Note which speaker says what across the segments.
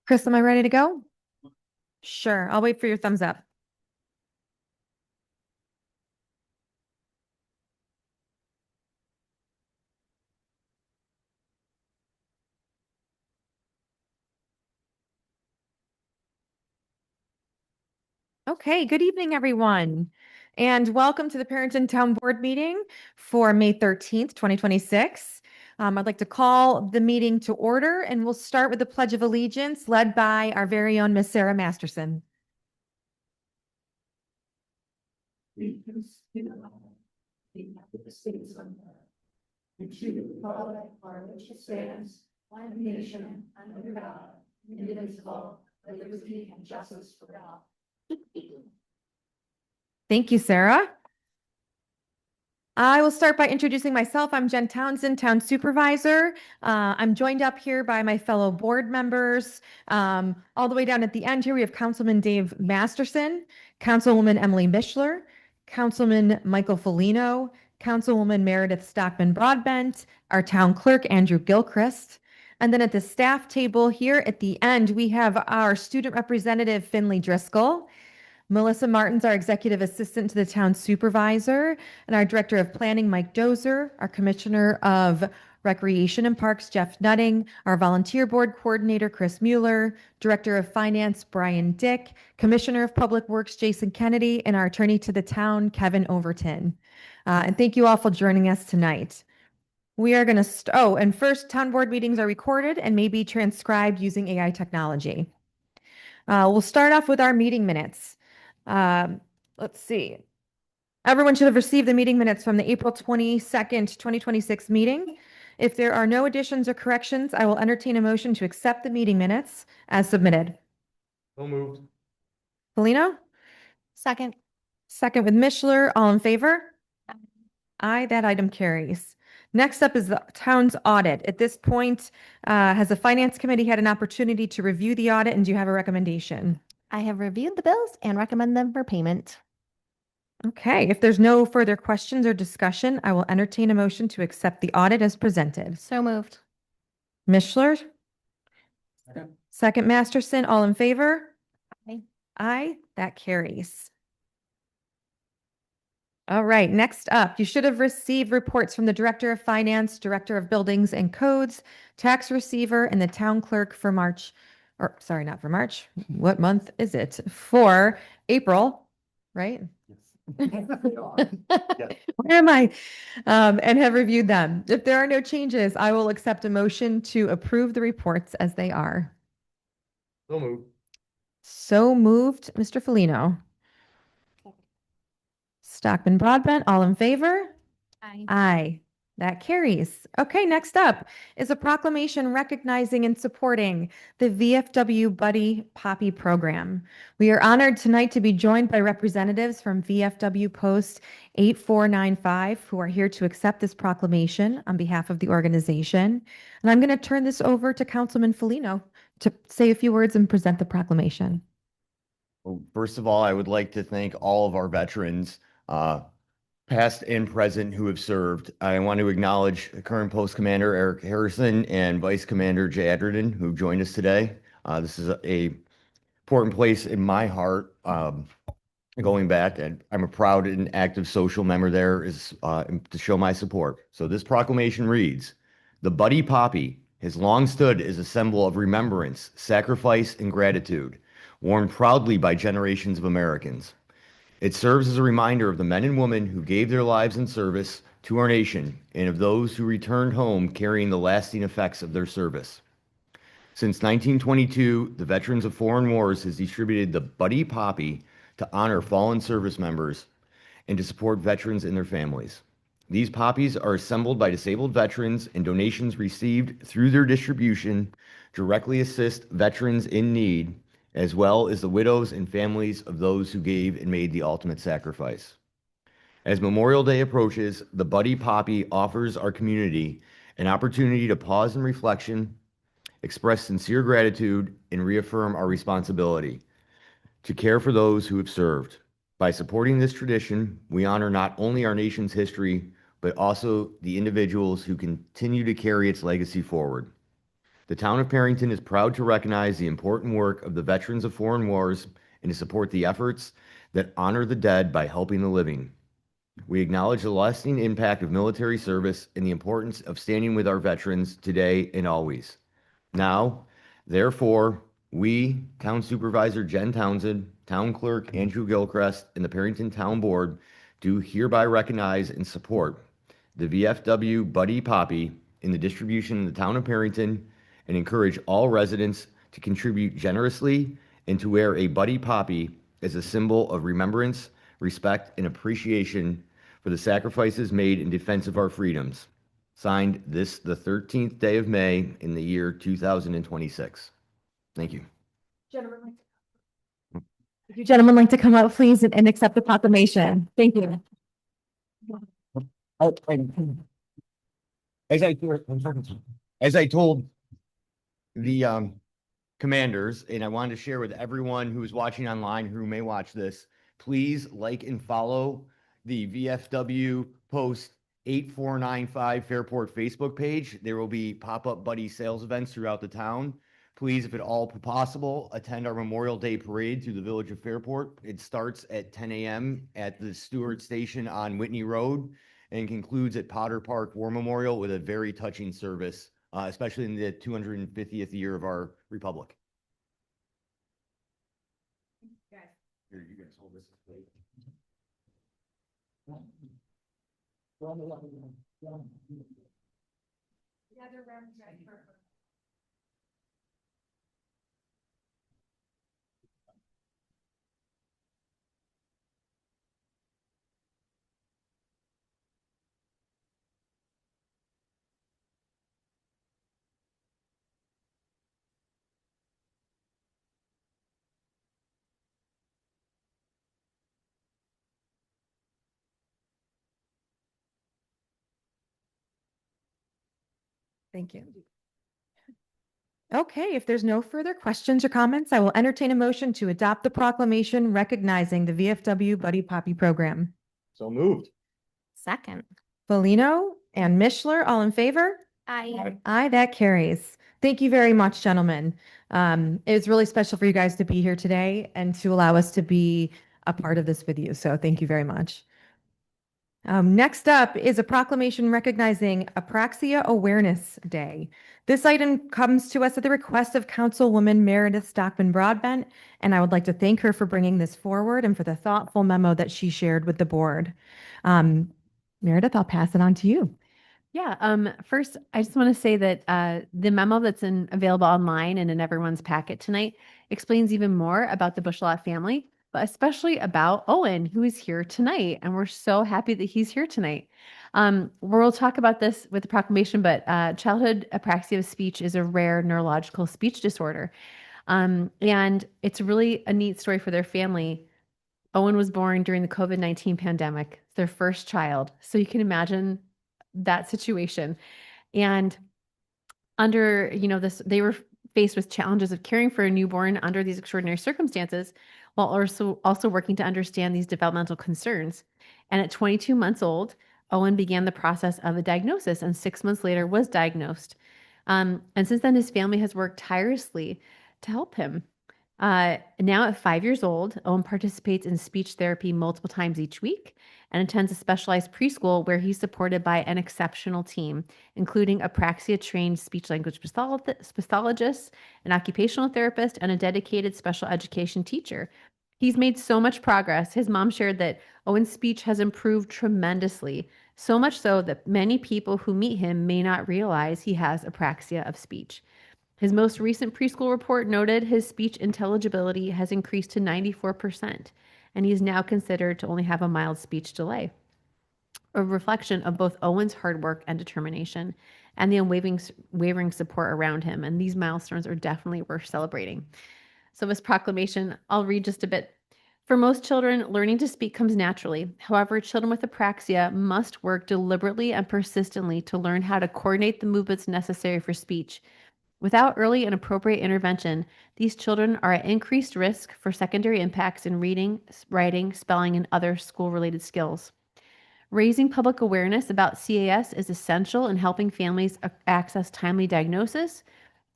Speaker 1: Chris, am I ready to go? Sure. I'll wait for your thumbs up. Okay, good evening, everyone, and welcome to the Perinton Town Board meeting for May 13th, 2026. I'd like to call the meeting to order, and we'll start with the Pledge of Allegiance led by our very own Miss Sarah Masterson. And to the republic for which it stands, one nation, under God, indivisible, with liberty and justice for all. Thank you, Sarah. I will start by introducing myself. I'm Jen Townsend, Town Supervisor. I'm joined up here by my fellow board members. All the way down at the end here, we have Councilman Dave Masterson, Councilwoman Emily Mishler, Councilman Michael Foligno, Councilwoman Meredith Stockman Broadbent, our Town Clerk Andrew Gilchrist. And then at the staff table here at the end, we have our student representative Finley Driscoll, Melissa Martin's our executive assistant to the town supervisor, and our director of planning, Mike Dozer, our commissioner of recreation and parks, Jeff Nutting, our volunteer board coordinator, Chris Mueller, director of finance, Brian Dick, commissioner of public works, Jason Kennedy, and our attorney to the town, Kevin Overton. And thank you all for joining us tonight. We are going to, and first, town board meetings are recorded and may be transcribed using AI technology. We'll start off with our meeting minutes. Let's see. Everyone should have received the meeting minutes from the April 22nd, 2026 meeting. If there are no additions or corrections, I will entertain a motion to accept the meeting minutes as submitted.
Speaker 2: So moved.
Speaker 1: Polino?
Speaker 3: Second.
Speaker 1: Second with Mishler. All in favor? Aye, that item carries. Next up is the town's audit. At this point, has the finance committee had an opportunity to review the audit, and do you have a recommendation?
Speaker 3: I have reviewed the bills and recommend them for payment.
Speaker 1: Okay, if there's no further questions or discussion, I will entertain a motion to accept the audit as presented.
Speaker 3: So moved.
Speaker 1: Mishler?
Speaker 2: Second.
Speaker 1: Second Masterson, all in favor?
Speaker 3: Aye.
Speaker 1: Aye, that carries. All right, next up, you should have received reports from the Director of Finance, Director of Buildings and Codes, Tax Receiver, and the Town Clerk for March, or sorry, not for March. What month is it? For April, right? Where am I? And have reviewed them. If there are no changes, I will accept a motion to approve the reports as they are.
Speaker 2: So moved.
Speaker 1: So moved, Mr. Foligno. Stockman Broadbent, all in favor?
Speaker 3: Aye.
Speaker 1: Aye. That carries. Okay, next up is a proclamation recognizing and supporting the VFW Buddy Poppy program. We are honored tonight to be joined by representatives from VFW Post 8495 who are here to accept this proclamation on behalf of the organization. And I'm going to turn this over to Councilman Foligno to say a few words and present the proclamation.
Speaker 4: Well, first of all, I would like to thank all of our veterans, past and present, who have served. I want to acknowledge current Post Commander Eric Harrison and Vice Commander Jay Adderton, who joined us today. This is a important place in my heart, going back, and I'm a proud and active social member there to show my support. So this proclamation reads, "The Buddy Poppy has long stood as a symbol of remembrance, sacrifice, and gratitude, worn proudly by generations of Americans. It serves as a reminder of the men and women who gave their lives in service to our nation and of those who returned home carrying the lasting effects of their service. Since 1922, the Veterans of Foreign Wars has distributed the Buddy Poppy to honor fallen service members and to support veterans and their families. These poppies are assembled by disabled veterans, and donations received through their distribution directly assist veterans in need, as well as the widows and families of those who gave and made the ultimate sacrifice. As Memorial Day approaches, the Buddy Poppy offers our community an opportunity to pause in reflection, express sincere gratitude, and reaffirm our responsibility to care for those who have served. By supporting this tradition, we honor not only our nation's history, but also the individuals who continue to carry its legacy forward. The town of Perinton is proud to recognize the important work of the veterans of foreign wars and to support the efforts that honor the dead by helping the living. We acknowledge the lasting impact of military service and the importance of standing with our veterans today and always. Now, therefore, we, Town Supervisor Jen Townsend, Town Clerk Andrew Gilchrist, and the Perinton Town Board do hereby recognize and support the VFW Buddy Poppy in the distribution in the town of Perinton and encourage all residents to contribute generously and to wear a Buddy Poppy as a symbol of remembrance, respect, and appreciation for the sacrifices made in defense of our freedoms. Signed this the 13th day of May in the year 2026. Thank you.
Speaker 1: If you gentlemen like to come up, please, and accept the proclamation. Thank you.
Speaker 4: As I told the commanders, and I wanted to share with everyone who is watching online who may watch this, please like and follow the VFW Post 8495 Fairport Facebook page. There will be pop-up buddy sales events throughout the town. Please, if at all possible, attend our Memorial Day parade through the village of Fairport. It starts at 10 a.m. at the Stewart Station on Whitney Road and concludes at Potter Park War Memorial with a very touching service, especially in the 250th year of our republic. Here, you guys hold this.
Speaker 1: Thank you. Okay, if there's no further questions or comments, I will entertain a motion to adopt the proclamation recognizing the VFW Buddy Poppy program.
Speaker 4: So moved.
Speaker 3: Second.
Speaker 1: Polino and Mishler, all in favor?
Speaker 3: Aye.
Speaker 1: Aye, that carries. Thank you very much, gentlemen. It was really special for you guys to be here today and to allow us to be a part of this with you. So thank you very much. Next up is a proclamation recognizing Apraxia Awareness Day. This item comes to us at the request of Councilwoman Meredith Stockman Broadbent, and I would like to thank her for bringing this forward and for the thoughtful memo that she shared with the board. Meredith, I'll pass it on to you.
Speaker 5: Yeah. First, I just want to say that the memo that's available online and in everyone's packet tonight explains even more about the Bushelot family, but especially about Owen, who is here tonight. And we're so happy that he's here tonight. We'll talk about this with the proclamation, but childhood apraxia of speech is a rare neurological speech disorder. And it's really a neat story for their family. Owen was born during the COVID-19 pandemic, their first child. So you can imagine that situation. And under, this, they were faced with challenges of caring for a newborn under these extraordinary circumstances, while also working to understand these developmental concerns. And at 22 months old, Owen began the process of a diagnosis and 6 months later was diagnosed. And since then, his family has worked tirelessly to help him. Now at 5 years old, Owen participates in speech therapy multiple times each week and attends a specialized preschool where he's supported by an exceptional team, including apraxia-trained speech-language pathologists, an occupational therapist, and a dedicated special education teacher. He's made so much progress. His mom shared that Owen's speech has improved tremendously, so much so that many people who meet him may not realize he has apraxia of speech. His most recent preschool report noted his speech intelligibility has increased to 94%, and he is now considered to only have a mild speech delay, a reflection of both Owen's hard work and determination and the unwavering support around him. And these milestones are definitely worth celebrating. So this proclamation, I'll read just a bit. For most children, learning to speak comes naturally. However, children with apraxia must work deliberately and persistently to learn how to coordinate the movements necessary for speech. Without early and appropriate intervention, these children are at increased risk for secondary impacts in reading, writing, spelling, and other school-related skills. Raising public awareness about CAS is essential in helping families access timely diagnosis,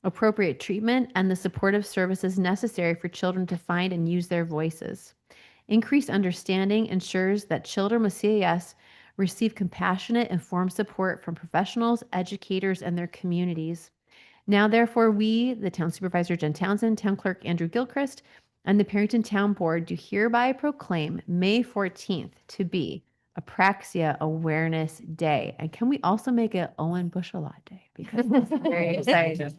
Speaker 5: appropriate treatment, and the supportive services necessary for children to find and use their voices. Increased understanding ensures that children with CAS receive compassionate, informed support from professionals, educators, and their communities. Now, therefore, we, the Town Supervisor Jen Townsend, Town Clerk Andrew Gilchrist, and the Perinton Town Board do hereby proclaim May 14th to be Apraxia Awareness Day. And can we also make it Owen Bushelot Day? Because it's very exciting.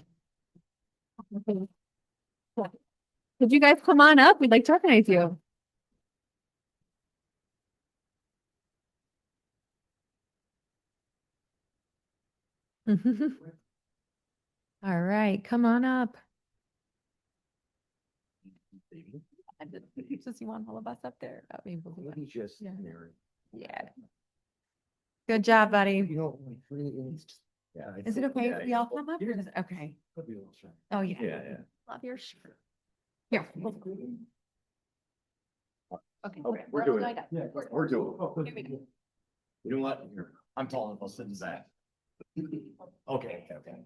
Speaker 5: Could you guys come on up? We'd like to recognize you.
Speaker 1: All right, come on up. Does you want all of us up there? I mean, we'll do that. Yeah. Yeah. Good job, buddy.
Speaker 2: Yeah.
Speaker 1: Is it okay if we all come up? Or is it- Okay. Oh, yeah.
Speaker 2: Yeah.
Speaker 1: Love your shirt. Here. Okay.
Speaker 4: We're doing it.
Speaker 2: Yeah.
Speaker 4: We're doing it.
Speaker 1: Here we go.
Speaker 4: You know what? Here, I'm tall enough, I'll sit in that. Okay, okay.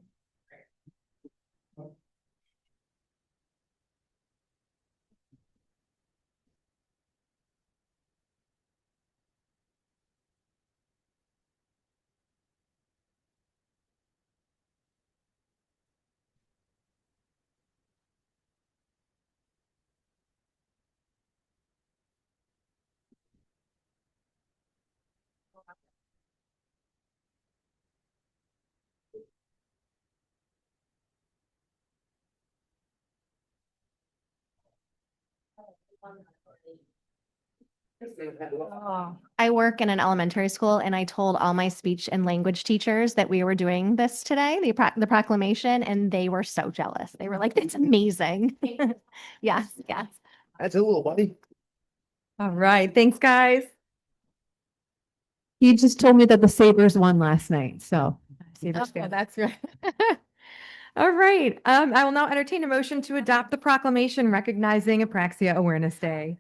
Speaker 1: Oh,
Speaker 3: I work in an elementary school and I told all my speech and language teachers that we were doing this today, the proclamation, and they were so jealous. They were like, "That's amazing." Yes, yes.
Speaker 2: That's a little buddy.
Speaker 1: all right. Thanks, guys.
Speaker 5: He just told me that the Sabres won last night, so. Sabres
Speaker 1: Oh,
Speaker 5: fan.
Speaker 1: that's right. All right. I will now entertain a motion to adopt the proclamation recognizing Apraxia Awareness Day.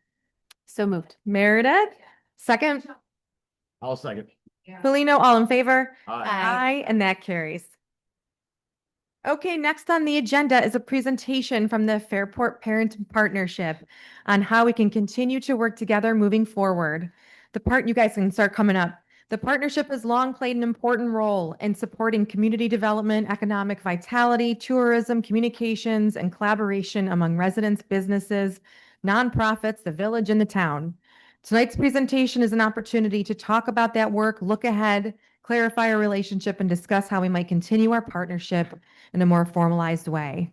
Speaker 5: So moved.
Speaker 1: Meredith, second.
Speaker 2: I'll second.
Speaker 1: Polino, all in favor?
Speaker 2: Aye.
Speaker 1: Aye, and that carries. Okay, next on the agenda is a presentation from the Fairport Parent Partnership on how we can continue to work together moving forward. You guys can start coming up. The partnership has long played an important role in supporting community development, economic vitality, tourism, communications, and collaboration among residents, businesses, nonprofits, the village, and the town. Tonight's presentation is an opportunity to talk about that work, look ahead, clarify our relationship, and discuss how we might continue our partnership in a more formalized way.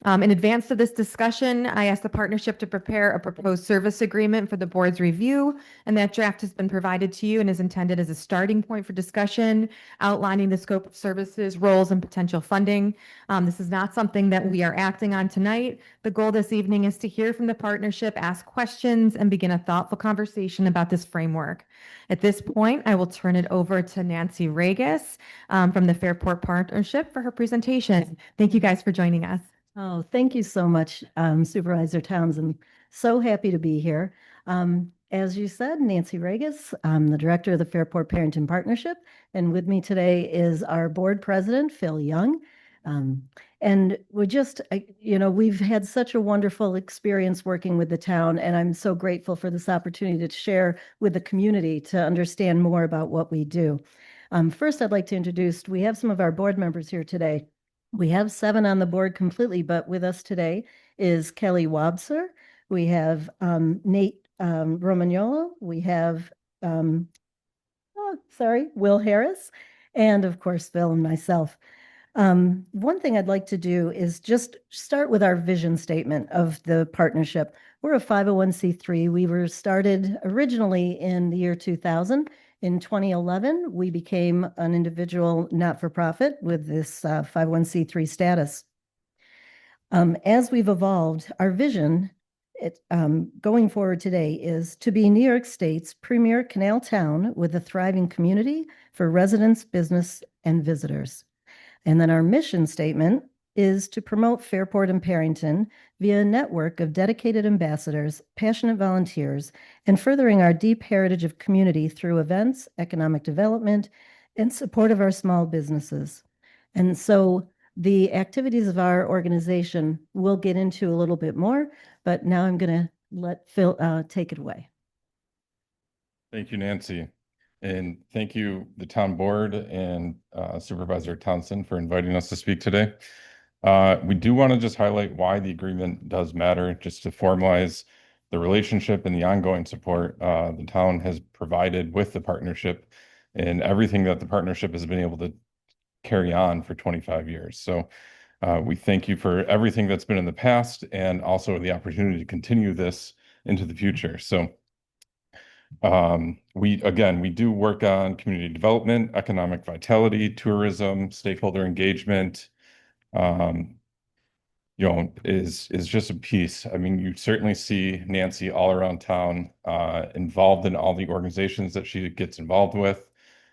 Speaker 1: In advance of this discussion, I asked the partnership to prepare a proposed service agreement for the board's review, and that draft has been provided to you and is intended as a starting point for discussion, outlining the scope of services, roles, and potential funding. This is not something that we are acting on tonight. The goal this evening is to hear from the partnership, ask questions, and begin a thoughtful conversation about this framework. At this point, I will turn it over to Nancy Regis from the Fairport Partnership for her presentation. Thank you guys for joining us.
Speaker 6: Oh, thank you so much, Supervisor Townsend. So happy to be here. As you said, Nancy Regis, I'm the director of the Fairport Parenting Partnership, and with me today is our board president, Phil Young. And we've had such a wonderful experience working with the town, and I'm so grateful for this opportunity to share with the community to understand more about what we do. First, I'd like to introduce, we have some of our board members here today. We have 7 on the board completely, but with us today is Kelly Wobser. We have Nate Romagnolo. We have, Will Harris, and of course, Phil and myself. One thing I'd like to do is just start with our vision statement of the partnership. We're a 501c3. We were started originally in the year 2000. In 2011, we became an individual not-for-profit with this 501c3 status. As we've evolved, our vision going forward today is to be New York State's premier canal town with a thriving community for residents, business, and visitors. And then our mission statement is to promote Fairport and Perinton via a network of dedicated ambassadors, passionate volunteers, and furthering our deep heritage of community through events, economic development, and support of our small businesses. And so the activities of our organization we'll get into a little bit more, but now I'm going to let Phil take it away.
Speaker 7: Thank you, Nancy. And thank you, the town board and Supervisor Townsend, for inviting us to speak today. We do want to just highlight why the agreement does matter, just to formalize the relationship and the ongoing support the town has provided with the partnership and everything that the partnership has been able to carry on for 25 years. So we thank you for everything that's been in the past and also the opportunity to continue this into the future. So we do work on community development, economic vitality, tourism, stakeholder engagement, is just a piece. I mean, you certainly see Nancy all around town, involved in all the organizations that she gets involved with.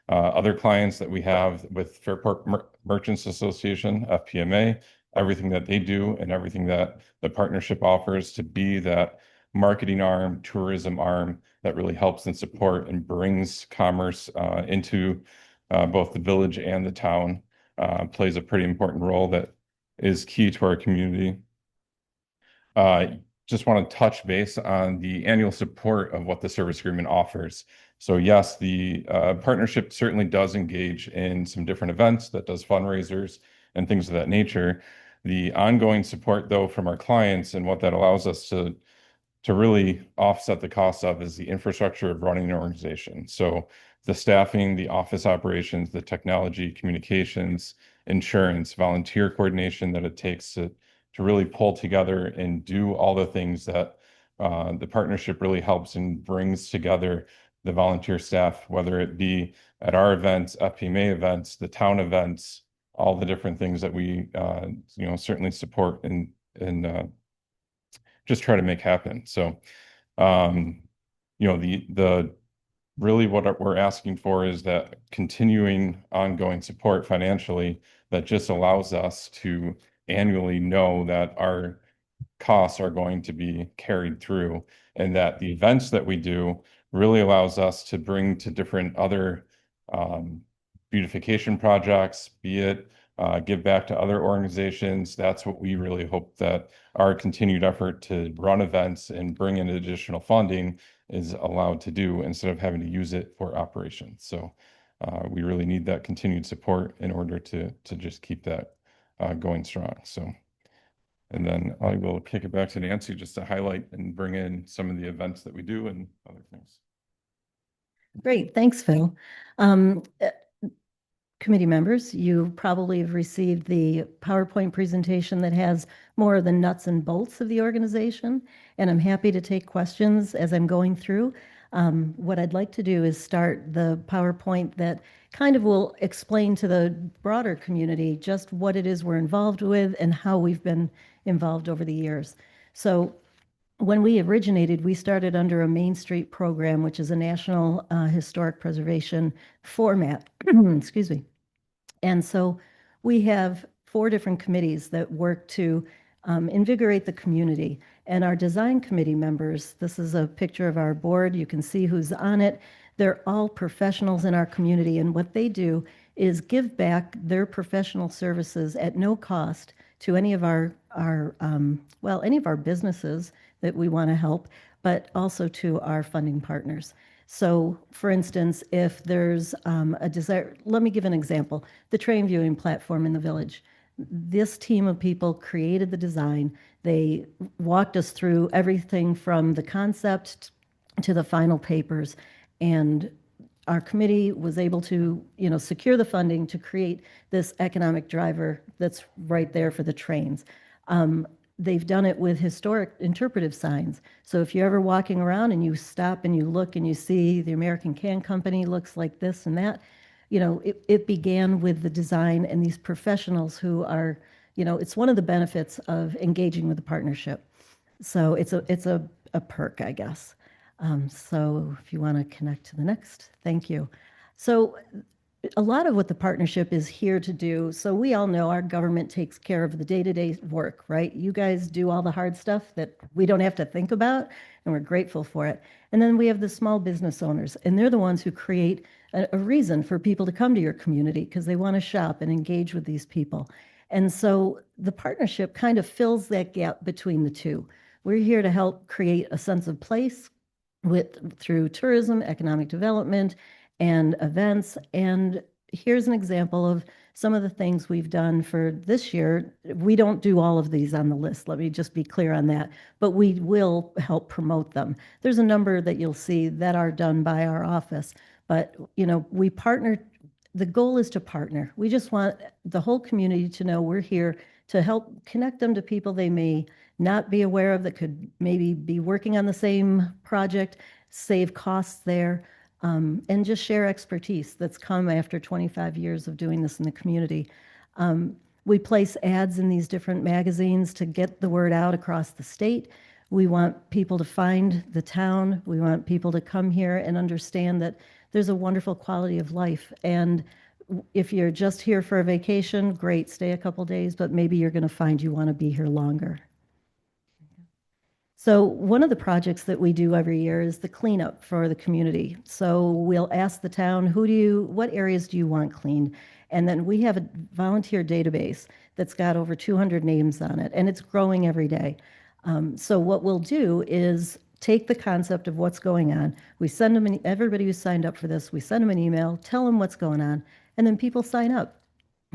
Speaker 7: Other clients that we have with Fairport Merchants Association, FPMA, everything that they do and everything that the partnership offers to be that marketing arm, tourism arm that really helps and support and brings commerce into both the village and the town, plays a pretty important role that is key to our community. Just want to touch base on the annual support of what the service agreement offers. So yes, the partnership certainly does engage in some different events, that does fundraisers and things of that nature. The ongoing support, though, from our clients and what that allows us to really offset the cost of is the infrastructure of running an organization. So the staffing, the office operations, the technology, communications, insurance, volunteer coordination that it takes to really pull together and do all the things that the partnership really helps and brings together the volunteer staff, whether it be at our events, FPMA events, the town events, all the different things that we certainly support and just try to make happen. So the really what we're asking for is that continuing ongoing support financially that just allows us to annually know that our costs are going to be carried through and that the events that we do really allows us to bring to different other beautification projects, be it give back to other organizations. That's what we really hope that our continued effort to run events and bring in additional funding is allowed to do instead of having to use it for operations. So we really need that continued support in order to just keep that going strong. So, and then I will kick it back to Nancy just to highlight and bring in some of the events that we do and other things.
Speaker 6: Great, thanks, Phil. Committee members, you probably have received the PowerPoint presentation that has more of the nuts and bolts of the organization, and I'm happy to take questions as I'm going through. What I'd like to do is start the PowerPoint that kind of will explain to the broader community just what it is we're involved with and how we've been involved over the years. So when we originated, we started under a Main Street program, which is a national historic preservation format. Excuse me. And so we have 4 different committees that work to invigorate the community. And our design committee members, this is a picture of our board. You can see who's on it. They're all professionals in our community. And what they do is give back their professional services at no cost to any of our businesses that we want to help, but also to our funding partners. So, for instance, if there's a desire, let me give an example. The train viewing platform in the village. This team of people created the design. They walked us through everything from the concept to the final papers. And our committee was able to, secure the funding to create this economic driver that's right there for the trains. They've done it with historic interpretive signs. So if you're ever walking around and you stop and you look and you see the American Can Company looks like this and that, it began with the design and these professionals who are, it's one of the benefits of engaging with the partnership. So it's a perk, I guess. So if you want to connect to the next, thank you. So a lot of what the partnership is here to do, so we all know our government takes care of the day-to-day work, right? You guys do all the hard stuff that we don't have to think about, and we're grateful for it. And then we have the small business owners, and they're the ones who create a reason for people to come to your community because they want to shop and engage with these people. And so the partnership kind of fills that gap between the two. We're here to help create a sense of place through tourism, economic development, and events. And here's an example of some of the things we've done for this year. We don't do all of these on the list. Let me just be clear on that, but we will help promote them. There's a number that you'll see that are done by our office, but we partner. The goal is to partner. We just want the whole community to know we're here to help connect them to people they may not be aware of that could maybe be working on the same project, save costs there, and just share expertise that's come after 25 years of doing this in the community. We place ads in these different magazines to get the word out across the state. We want people to find the town. We want people to come here and understand that there's a wonderful quality of life. And if you're just here for a vacation, great, stay a couple days, but maybe you're going to find you want to be here longer. So one of the projects that we do every year is the cleanup for the community. So we'll ask the town, what areas do you want cleaned? And then we have a volunteer database that's got over 200 names on it, and it's growing every day. So what we'll do is take the concept of what's going on. We send them, everybody who's signed up for this, we send them an email, tell them what's going on, and then people sign up.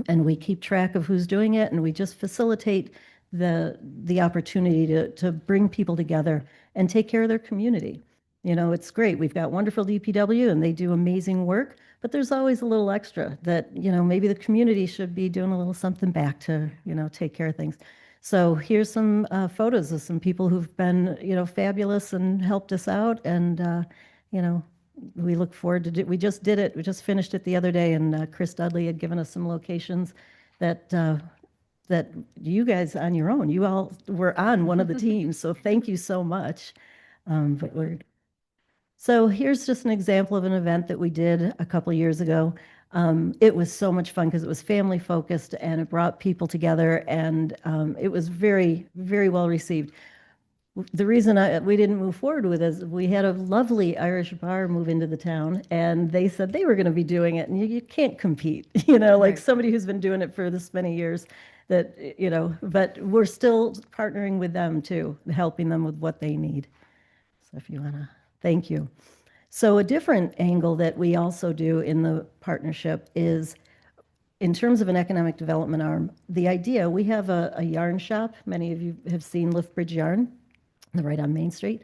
Speaker 6: And we keep track of who's doing it, and we just facilitate the opportunity to bring people together and take care of their community. It's great. We've got wonderful DPW, and they do amazing work, but there's always a little extra that, maybe the community should be doing a little something back to, take care of things. So here's some photos of some people who've been, fabulous and helped us out. And, we look forward to we just did it. We just finished it the other day, and Chris Dudley had given us some locations that you guys on your own, you all were on one of the teams. So thank you so much. So here's just an example of an event that we did a couple of years ago. It was so much fun because it was family focused and it brought people together, and it was very, very well received. The reason we didn't move forward with it is we had a lovely Irish bar move into the town, and they said they were going to be doing it, and you can't compete, like
Speaker 5: Right.
Speaker 6: somebody who's been doing it for this many years that, but we're still partnering with them too, helping them with what they need. So if you want to, thank you. So a different angle that we also do in the partnership is in terms of an economic development arm, the idea, we have a yarn shop. Many of you have seen Liftbridge Yarn, right on Main Street.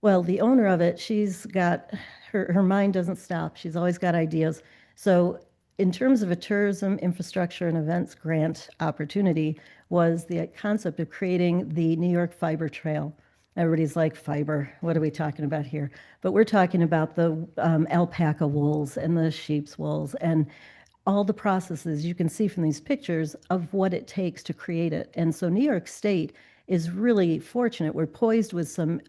Speaker 6: Well, the owner of it, she's got, her mind doesn't stop. She's always got ideas. So in terms of a tourism infrastructure and events grant opportunity was the concept of creating the New York Fiber Trail. Everybody's like, fiber, what are we talking about here? But we're talking about the alpaca wools and the sheep's wools and all the processes you can see from these pictures of what it takes to create it. And so New York State is really fortunate. We're poised with some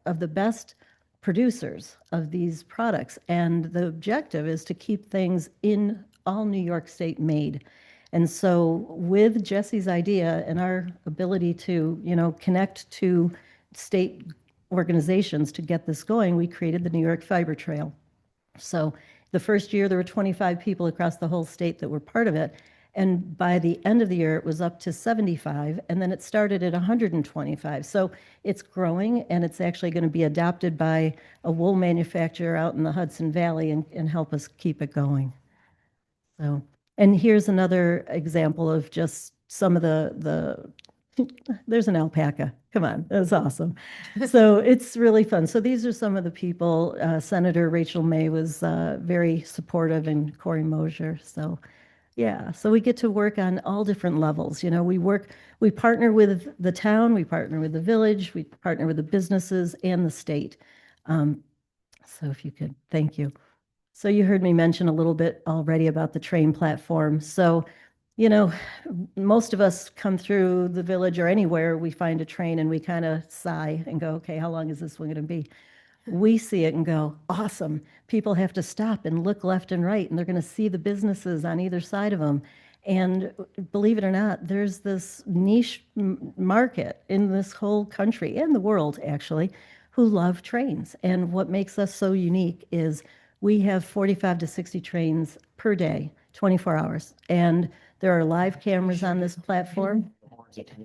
Speaker 6: of the best producers of these products. And the objective is to keep things in all New York State made. And so with Jesse's idea and our ability to, connect to state organizations to get this going, we created the New York Fiber Trail. So the first year, there were 25 people across the whole state that were part of it. And by the end of the year, it was up to 75, and then it started at 125. So it's growing, and it's actually going to be adopted by a wool manufacturer out in the Hudson Valley and help us keep it going. So, and here's another example of just some of there's an alpaca. Come on, that's awesome. So it's really fun. So these are some of the people. Senator Rachel May was very supportive, and Cory Mosier. So yeah, so we get to work on all different levels. We partner with the town, we partner with the village, we partner with the businesses and the state. So if you could, thank you. So you heard me mention a little bit already about the train platform. So most of us come through the village or anywhere, we find a train and we kind of sigh and go, okay, how long is this one going to be? We see it and go, awesome. People have to stop and look left and right, and they're going to see the businesses on either side of them. And believe it or not, there's this niche market in this whole country and the world, actually, who love trains. And what makes us so unique is we have 45 to 60 trains per day, 24 hours. And There are live cameras on this platform.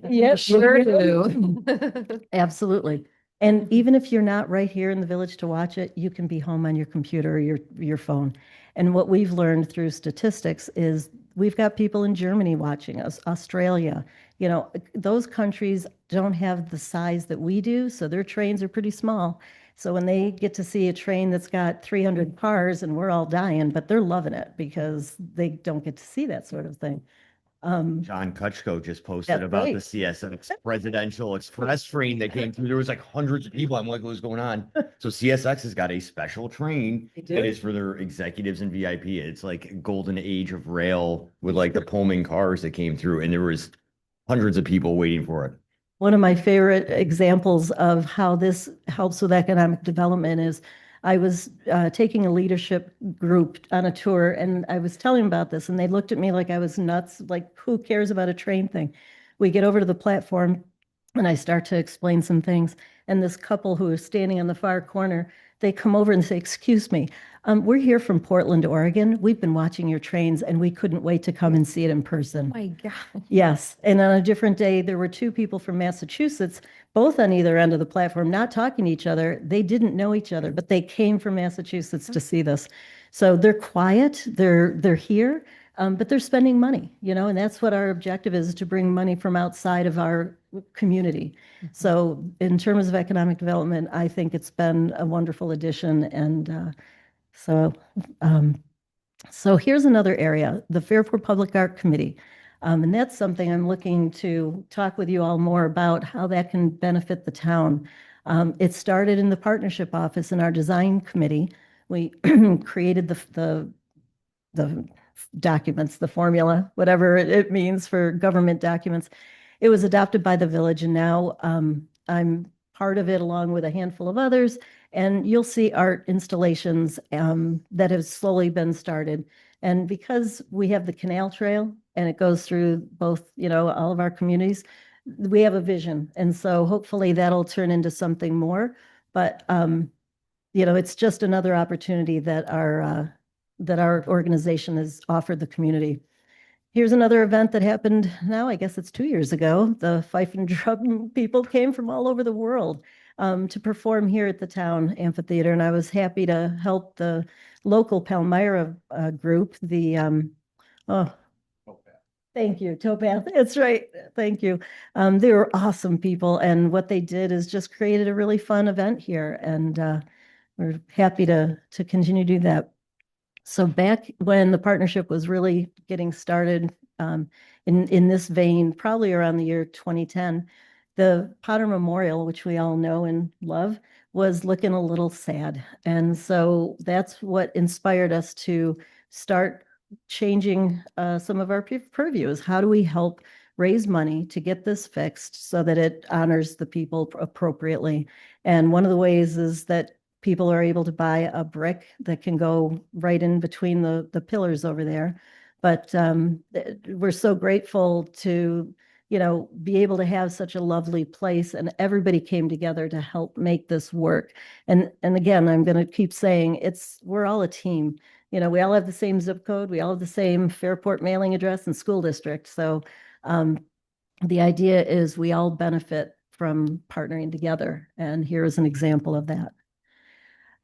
Speaker 1: Yes, sure do.
Speaker 6: Absolutely. And even if you're not right here in the village to watch it, you can be home on your computer or your phone. And what we've learned through statistics is we've got people in Germany watching us, Australia. You know, those countries don't have the size that we do, so their trains are pretty small. So when they get to see a train that's got 300 cars and we're all dying, but they're loving it because they don't get to see that sort of thing.
Speaker 4: John Kutchko just posted
Speaker 6: That's
Speaker 4: about the
Speaker 6: right.
Speaker 4: CSX Presidential Express train that came through. There was like hundreds of people. I'm like, what's going on? So CSX has got a special train
Speaker 6: They
Speaker 4: that
Speaker 6: do.
Speaker 4: is for their executives and VIP. It's like golden age of rail with like the Pullman cars that came through, and there was hundreds of people waiting for it.
Speaker 6: One of my favorite examples of how this helps with economic development is I was taking a leadership group on a tour and I was telling them about this and they looked at me like I was nuts, like who cares about a train thing? We get over to the platform and I start to explain some things. And this couple who is standing on the far corner, they come over and say, "Excuse me, we're here from Portland, Oregon. We've been watching your trains and we couldn't wait to come and see it in person."
Speaker 1: My God.
Speaker 6: Yes, and on a different day, there were two people from Massachusetts, both on either end of the platform, not talking to each other. They didn't know each other, but they came from Massachusetts to see this. So they're quiet, they're here, but they're spending money, you know, and that's what our objective is, to bring money from outside of our community. So in terms of economic development, I think it's been a wonderful addition. And so um, so here's another area, the Fairport Public Art Committee. And that's something I'm looking to talk with you all more about, how that can benefit the town. It started in the partnership office in our design committee. We created the documents, the formula, whatever it means for government documents. It was adopted by the village, and now I'm part of it along with a handful of others. And you'll see art installations that have slowly been started. And because we have the canal trail and it goes through both, you know, all of our communities, we have a vision. And so hopefully that'll turn into something more. But you know, it's just another opportunity that our organization has offered the community. Here's another event that happened now, I guess it's 2 years ago. The fife and drum people came from all over the world to perform here at the town amphitheater. And I was happy to help the local Palmyra group, oh, thank you, Towpath. That's right. Thank you. They were awesome people. And what they did is just created a really fun event here. And we're happy to continue to do that. So back when the partnership was really getting started in this vein, probably around the year 2010, the Potter Memorial, which we all know and love, was looking a little sad. And so that's what inspired us to start changing some of our purview, is how do we help raise money to get this fixed so that it honors the people appropriately. And one of the ways is that people are able to buy a brick that can go right in between the pillars over there. But we're so grateful to, you know, be able to have such a lovely place, and everybody came together to help make this work. And again, I'm going to keep saying we're all a team. You know, we all have the same zip code, we all have the same Fairport mailing address and school district. So the idea is we all benefit from partnering together. And here is an example of that.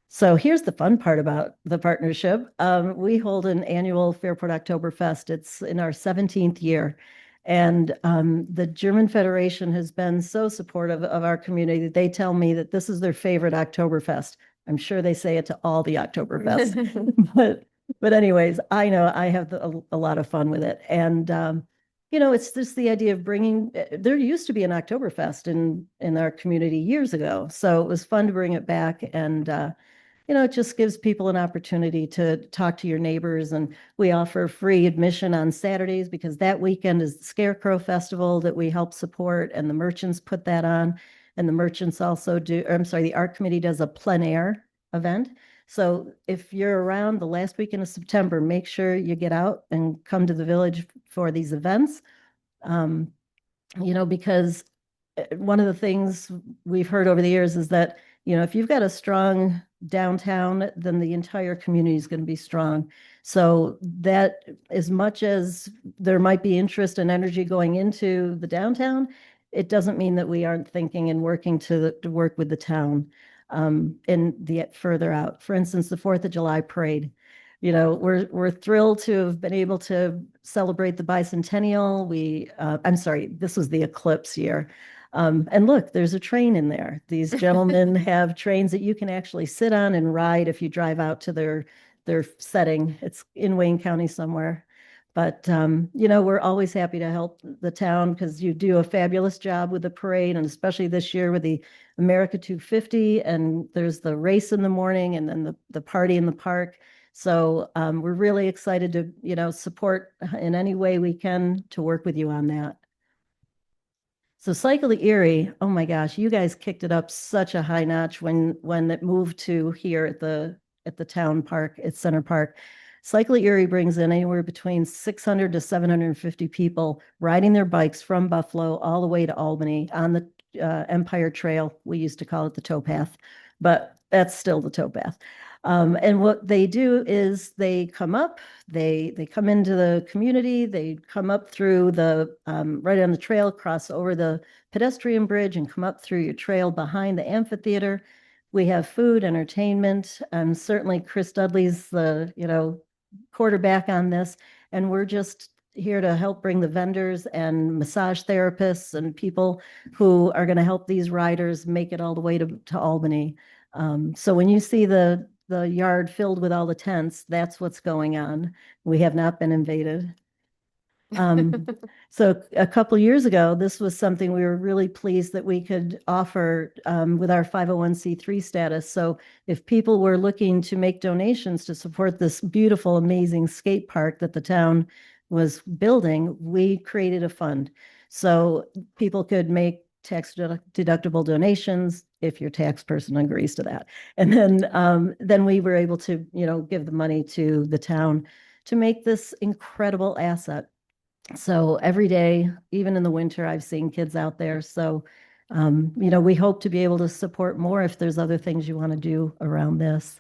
Speaker 6: So here's the fun part about the partnership. We hold an annual Fairport Oktoberfest. It's in our 17th year. And the German Federation has been so supportive of our community that they tell me that this is their favorite Oktoberfest. I'm sure they say it to all the Oktoberfest. But anyways, I know I have a lot of fun with it. And you know, it's just the idea of bringing, there used to be an Oktoberfest in our community years ago. So it was fun to bring it back. And you know, it just gives people an opportunity to talk to your neighbors. And we offer free admission on Saturdays because that weekend is the Scarecrow Festival that we help support, and the merchants put that on. And the merchants also the art committee does a plein air event. So if you're around the last weekend of September, make sure you get out and come to the village for these events. You know, because one of the things we've heard over the years is that, you know, if you've got a strong downtown, then the entire community is going to be strong. So that, as much as there might be interest and energy going into the downtown, it doesn't mean that we aren't thinking and working to work with the town and the further out. For instance, the 4th of July parade. You know, we're thrilled to have been able to celebrate the bicentennial. I'm sorry, this was the eclipse year. And look, there's a train in there. These gentlemen have trains that you can actually sit on and ride if you drive out to their setting. It's in Wayne County somewhere. But you know, we're always happy to help the town because you do a fabulous job with the parade, and especially this year with the America 250, and there's the race in the morning and then the party in the park. So we're really excited to, you know, support in any way we can to work with you on that. So Cycle to Erie, oh my gosh, you guys kicked it up such a high notch when it moved to here at the town park, at Center Park. Cycle to Erie brings in anywhere between 600 to 750 people riding their bikes from Buffalo all the way to Albany on the Empire Trail. We used to call it the towpath, but that's still the towpath. And what they do is they come up, they come into the community, they come up through the right on the trail, cross over the pedestrian bridge, and come up through your trail behind the amphitheater. We have food, entertainment, and certainly Chris Dudley's the, you know, quarterback on this, and we're just here to help bring the vendors and massage therapists and people who are going to help these riders make it all the way to Albany. So when you see the yard filled with all the tents, that's what's going on. We have not been invaded. So a couple years ago, this was something we were really pleased that we could offer with our 501c3 status. So if people were looking to make donations to support this beautiful, amazing skate park that the town was building, we created a fund. So people could make tax deductible donations if your tax person agrees to that. And then we were able to, you know, give the money to the town to make this incredible asset. So every day, even in the winter, I've seen kids out there. So, you know, we hope to be able to support more if there's other things you want to do around this.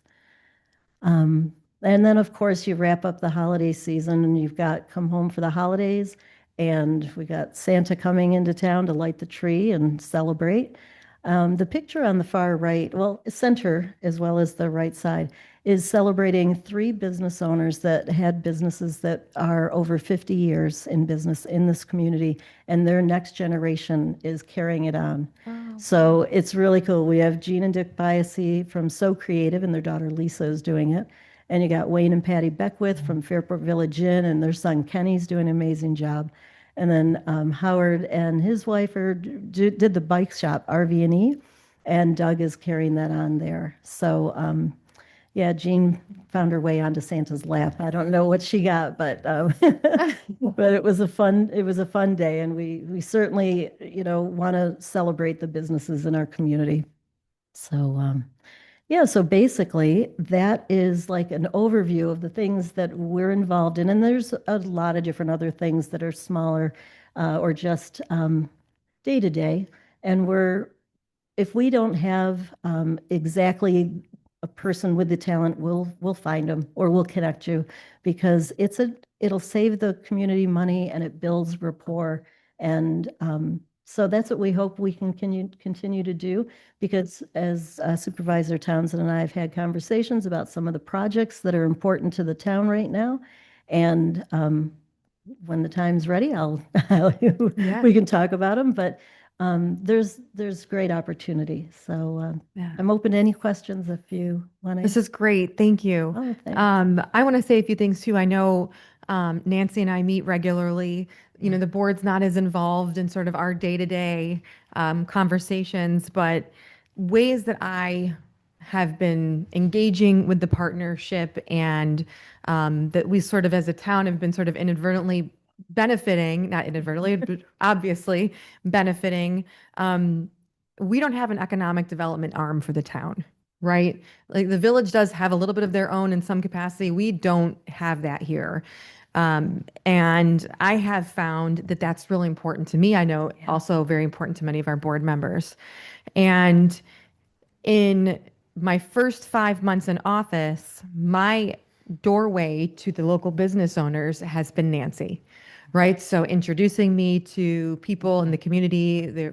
Speaker 6: And then, of course, you wrap up the holiday season and you've got Come Home for the Holidays. And we got Santa coming into town to light the tree and celebrate. The picture on the far right, well, center as well as the right side, is celebrating 3 business owners that had businesses that are over 50 years in business in this community, and their next generation is carrying it on.
Speaker 1: Oh.
Speaker 6: So it's really cool. We have Jean and Dick Biasi from So Creative, and their daughter Lisa is doing it. And you got Wayne and Patty Beckwith from Fairport Village Inn, and their son Kenny's doing an amazing job. And then Howard and his wife did the bike shop, RV&E, and Doug is carrying that on there. So yeah, Jean found her way onto Santa's lap. I don't know what she got, but but it was a fun day, and we certainly, you know, want to celebrate the businesses in our community. So yeah, so basically that is like an overview of the things that we're involved in, and there's a lot of different other things that are smaller or just day to day. And if we don't have exactly a person with the talent, we'll find them or we'll connect you, because it'll save the community money and it builds rapport. And so that's what we hope we can continue to do, because as Supervisor Townsend and I have had conversations about some of the projects that are important to the town right now. And when the time's ready,
Speaker 1: Yeah.
Speaker 6: we can talk about them. But there's great opportunity. So
Speaker 1: Yeah.
Speaker 6: I'm open to any questions if you want to.
Speaker 1: This is great. Thank you.
Speaker 6: Oh, thanks.
Speaker 1: I want to say a few things too. I know Nancy and I meet regularly. You know, the board's not as involved in sort of our day-to-day conversations, but ways that I have been engaging with the partnership and that we sort of as a town have been sort of inadvertently benefiting, not inadvertently, but obviously benefiting. We don't have an economic development arm for the town, right? Like the village does have a little bit of their own in some capacity. We don't have that here. And I have found that that's really important to me. I know also very important to many of our board members. And in my first 5 months in office, my doorway to the local business owners has been Nancy, right? So introducing me to people in the community,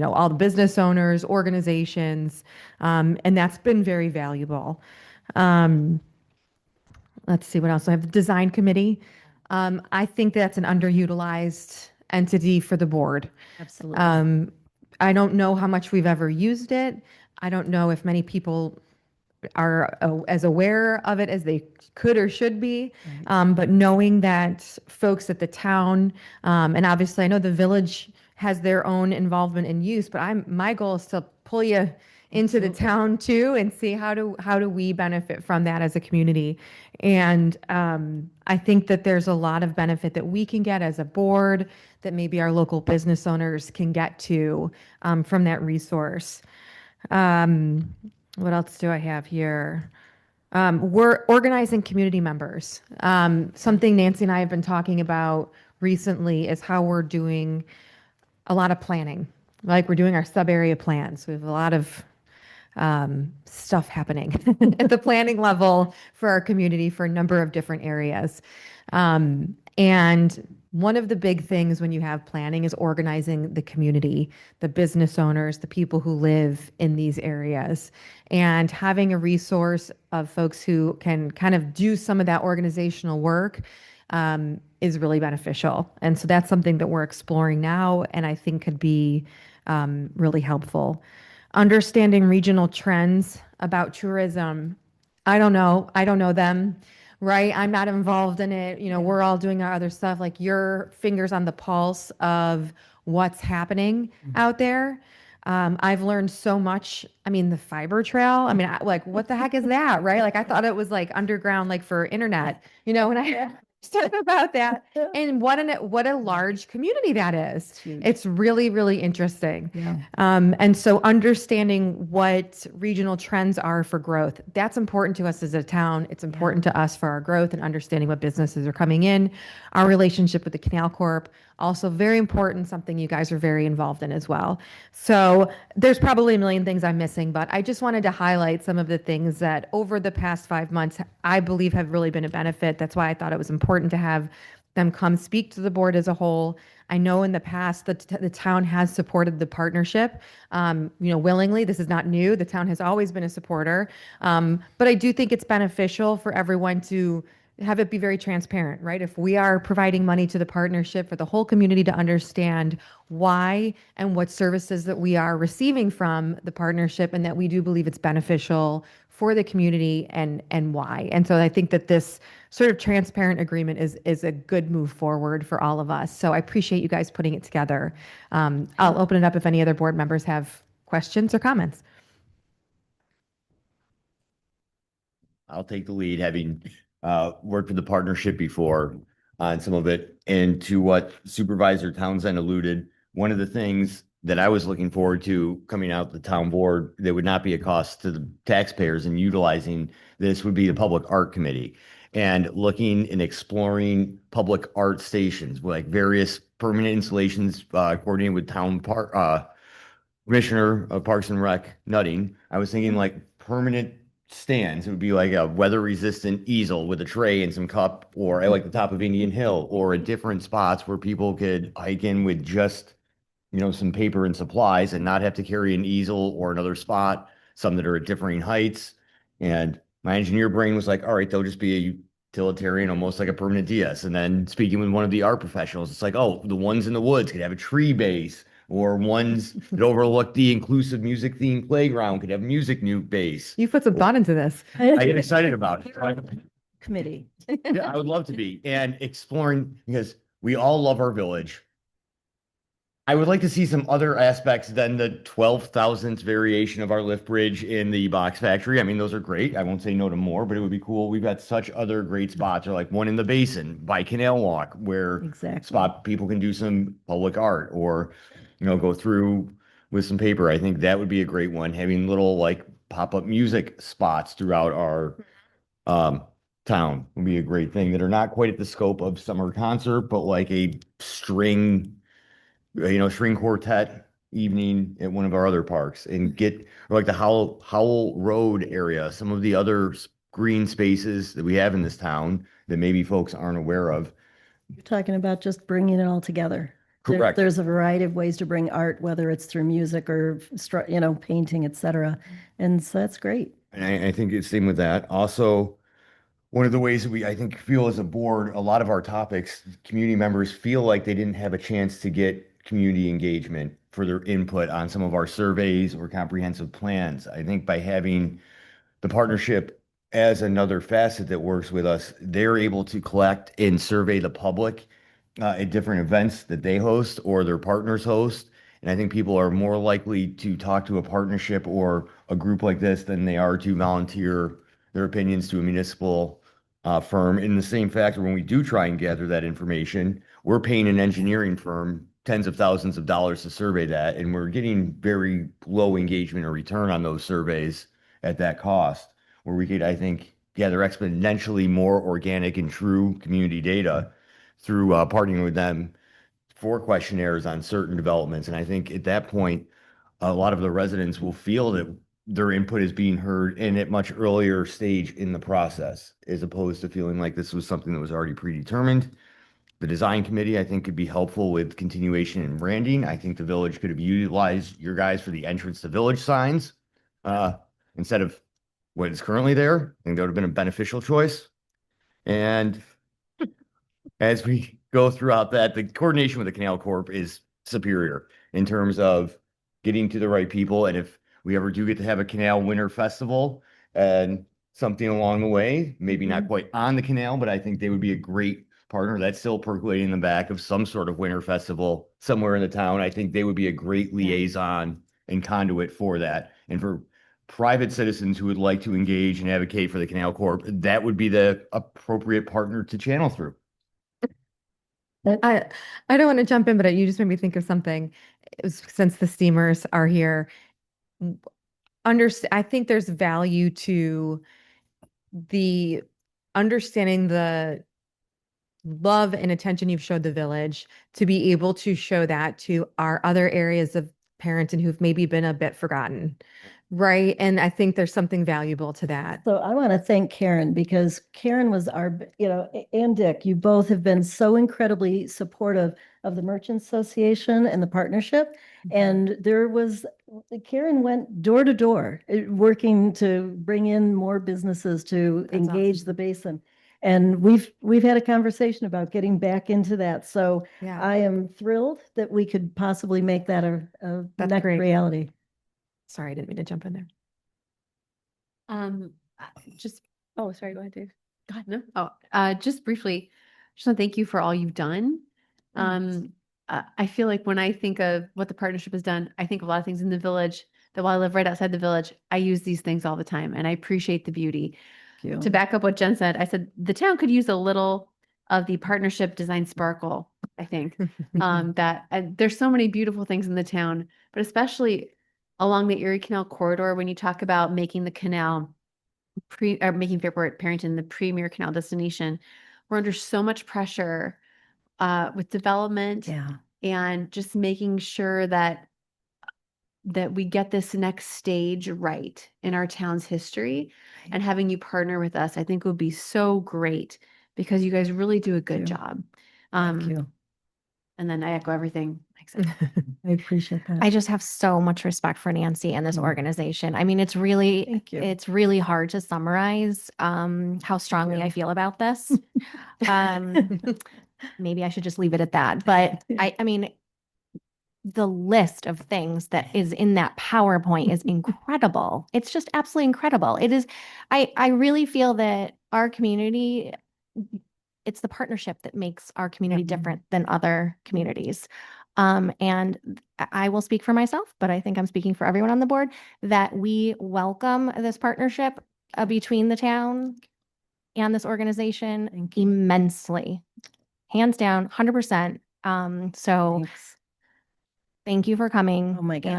Speaker 1: all the business owners, organizations, and that's been very valuable. Um, let's see what else. I have the design committee. I think that's an underutilized entity for the board.
Speaker 6: Absolutely.
Speaker 1: I don't know how much we've ever used it. I don't know if many people are as aware of it as they could or should be. But knowing that folks at the town, and obviously I know the village has their own involvement in use, but my goal is to pull you into the town too and see how do we benefit from that as a community. And I think that there's a lot of benefit that we can get as a board that maybe our local business owners can get to from that resource. What else do I have here? We're organizing community members. Something Nancy and I have been talking about recently is how we're doing a lot of planning. Like we're doing our sub area plans. We have a lot of stuff happening at the planning level for our community for a number of different areas. And one of the big things when you have planning is organizing the community, the business owners, the people who live in these areas, and having a resource of folks who can kind of do some of that organizational work is really beneficial. And so that's something that we're exploring now and I think could be really helpful. Understanding regional trends about tourism. I don't know. I don't know them, right? I'm not involved in it. We're all doing our other stuff. Like your fingers on the pulse of what's happening out there. I've learned so much. I mean, the fiber trail. I mean, like, what the heck is that, right? Like, I thought it was like underground, like for internet. When I started about that, and what a large community that is. It's really, really interesting.
Speaker 6: Yeah.
Speaker 1: And so understanding what regional trends are for growth, that's important to us as a town. It's important to us for our growth and understanding what businesses are coming in. Our relationship with the Canal Corp, also very important, something you guys are very involved in as well. So there's probably a million things I'm missing, but I just wanted to highlight some of the things that over the past 5 months, I believe have really been a benefit. That's why I thought it was important to have them come speak to the board as a whole. I know in the past that the town has supported the partnership, willingly. This is not new. The town has always been a supporter. But I do think it's beneficial for everyone to have it be very transparent, right? If we are providing money to the partnership for the whole community to understand why and what services that we are receiving from the partnership and that we do believe it's beneficial for the community and why. And so I think that this sort of transparent agreement is a good move forward for all of us. So I appreciate you guys putting it together. I'll open it up if any other board members have questions or comments.
Speaker 4: I'll take the lead, having worked with the partnership before on some of it. And to what Supervisor Townsend alluded, one of the things that I was looking forward to coming out the town board that would not be a cost to the taxpayers and utilizing this would be the Public Art Committee and looking and exploring public art stations, like various permanent installations, coordinating with town park Commissioner of Parks and Rec Nutting. I was thinking like permanent stands. It would be like a weather-resistant easel with a tray and some cup, or at like the top of Indian Hill, or at different spots where people could hike in with just, some paper and supplies and not have to carry an easel or another spot, some that are at differing heights. And my engineer brain was like, all right, they'll just be a utilitarian, almost like a permanent DS. And then speaking with one of the art professionals, it's like, oh, the ones in the woods could have a tree base, or ones that overlook the inclusive music themed playground could have music mute base.
Speaker 1: You put some thought into this.
Speaker 4: I get excited about it.
Speaker 6: Committee.
Speaker 4: Yeah, I would love to be. And exploring, because we all love our village. I would like to see some other aspects than the 12,000th variation of our lift bridge in the box factory. I mean, those are great. I won't say no to more, but it would be cool. We've got such other great spots, or like one in the basin by Canal Walk, where
Speaker 6: Exactly.
Speaker 4: spot people can do some public art, or go through with some paper. I think that would be a great one. Having little like pop-up music spots throughout our town would be a great thing, that are not quite at the scope of summer concert, but like a string quartet evening at one of our other parks and get, or like the Howell Road area, some of the other green spaces that we have in this town that maybe folks aren't aware of.
Speaker 6: You're talking about just bringing it all together.
Speaker 4: Correct.
Speaker 6: There's a variety of ways to bring art, whether it's through music or, painting, et cetera. And so that's great.
Speaker 4: And I think it's same with that. Also, one of the ways that I think, feel as a board, a lot of our topics, community members feel like they didn't have a chance to get community engagement for their input on some of our surveys or comprehensive plans. I think by having the partnership as another facet that works with us, they're able to collect and survey the public at different events that they host or their partners host. And I think people are more likely to talk to a partnership or a group like this than they are to volunteer their opinions to a municipal firm. In the same factor, when we do try and gather that information, we're paying an engineering firm tens of thousands of dollars to survey that, and we're getting very low engagement or return on those surveys at that cost, where we could, I think, gather exponentially more organic and true community data through partnering with them for questionnaires on certain developments. And I think at that point, a lot of the residents will feel that their input is being heard in a much earlier stage in the process, as opposed to feeling like this was something that was already predetermined. The design committee, I think, could be helpful with continuation and branding. I think the village could have utilized your guys for the entrance to village signs instead of what is currently there. I think that would have been a beneficial choice. And as we go throughout that, the coordination with the Canal Corp is superior in terms of getting to the right people. And if we ever do get to have a Canal Winter Festival and something along the way, maybe not quite on the canal, but I think they would be a great partner. That's still percolating in the back of some sort of winter festival somewhere in the town. I think they would be a great liaison and conduit for that. And for private citizens who would like to engage and advocate for the Canal Corp, that would be the appropriate partner to channel through.
Speaker 1: I don't want to jump in, but you just made me think of something. Since the steamers are here, I think there's value to the understanding the love and attention you've showed the village to be able to show that to our other areas of Perinton who've maybe been a bit forgotten. Right. And I think there's something valuable to that.
Speaker 6: So I want to thank Karen, because Karen was and Dick, you both have been so incredibly supportive of the Merchants Association and the partnership. And Karen went door to door, working to bring in more businesses to
Speaker 1: That's
Speaker 6: engage
Speaker 1: awesome.
Speaker 6: the basin. And we've had a conversation about getting back into that. So
Speaker 1: Yeah.
Speaker 6: I am thrilled that we could possibly make that a
Speaker 1: That's
Speaker 6: next
Speaker 1: great.
Speaker 6: reality.
Speaker 1: Sorry, I didn't mean to jump in there.
Speaker 5: Oh, sorry, go ahead, Dave. Go ahead. No. Oh, just briefly, just want to thank you for all you've done. I feel like when I think of what the partnership has done, I think of a lot of things in the village that while I live right outside the village, I use these things all the time and I appreciate the beauty.
Speaker 6: Thank you.
Speaker 5: To back up what Jen said, I said the town could use a little of the partnership design sparkle, I think. There's so many beautiful things in the town, but especially along the Erie Canal corridor, when you talk about making the canal making Fairport Perinton the premier canal destination, we're under so much pressure with development
Speaker 6: Yeah.
Speaker 5: and just making sure that we get this next stage right in our town's history.
Speaker 6: Right.
Speaker 5: And having you partner with us, I think would be so great because you guys really do a good
Speaker 6: you.
Speaker 5: job.
Speaker 6: Thank you.
Speaker 5: And then I echo everything Mike said.
Speaker 6: I appreciate that.
Speaker 3: I just have so much respect for Nancy and this organization. I mean, it's really,
Speaker 6: Thank you.
Speaker 3: it's really hard to summarize how strongly I feel about this. Maybe I should just leave it at that. But I mean, the list of things that is in that PowerPoint is incredible. It's just absolutely incredible. It is, I really feel that our community, it's the partnership that makes our community different than other communities. And I will speak for myself, but I think I'm speaking for everyone on the board, that we welcome this partnership between the town and this organization immensely. Hands down, 100%. So
Speaker 6: Thanks.
Speaker 3: thank you for coming.
Speaker 6: Oh my God.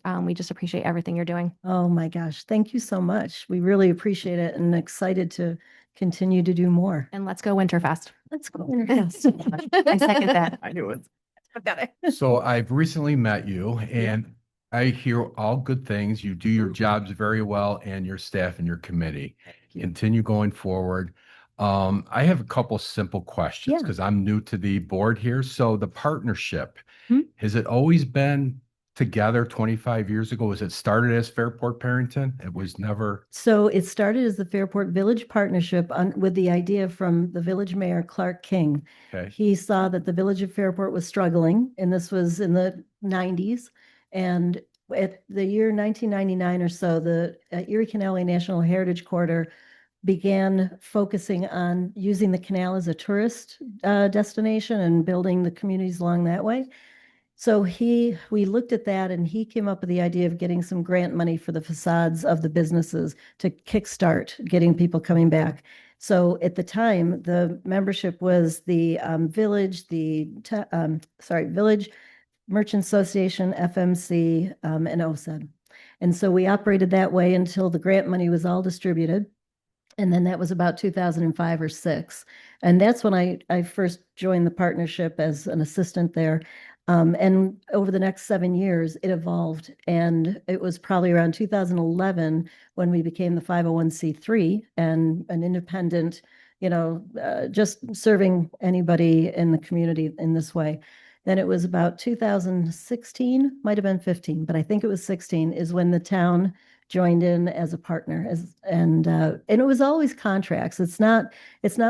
Speaker 3: And we just appreciate everything you're doing.
Speaker 6: Oh my gosh. Thank you so much. We really appreciate it and excited to continue to do more.
Speaker 3: And let's go Winterfest.
Speaker 6: Let's go. Winterfest.
Speaker 3: I second that.
Speaker 4: I knew it.
Speaker 1: I've got it.
Speaker 8: So I've recently met you and I hear all good things. You do your jobs very well and your staff and your committee. Continue going forward. I have a couple simple questions
Speaker 6: Yeah.
Speaker 8: because I'm new to the board here. So the partnership,
Speaker 6: Hmm.
Speaker 8: has it always been together 25 years ago? Was it started as Fairport Perinton? It was never,
Speaker 6: So it started as the Fairport Village Partnership with the idea from the village mayor, Clark King.
Speaker 8: okay.
Speaker 6: He saw that the village of Fairport was struggling, and this was in the 90s. And at the year 1999 or so, the Erie Canal National Heritage Corridor began focusing on using the canal as a tourist destination and building the communities along that way. So we looked at that and he came up with the idea of getting some grant money for the facades of the businesses to kickstart getting people coming back. So at the time, the membership was the village, Village Merchant Association, FMC, and OSED. And so we operated that way until the grant money was all distributed. And then that was about 2005 or six. And that's when I first joined the partnership as an assistant there. And over the next 7 years, it evolved. And it was probably around 2011 when we became the 501c3 and an independent, just serving anybody in the community in this way. Then it was about 2016, might have been 15, but I think it was 16 is when the town joined in as a partner and it was always contracts. It's not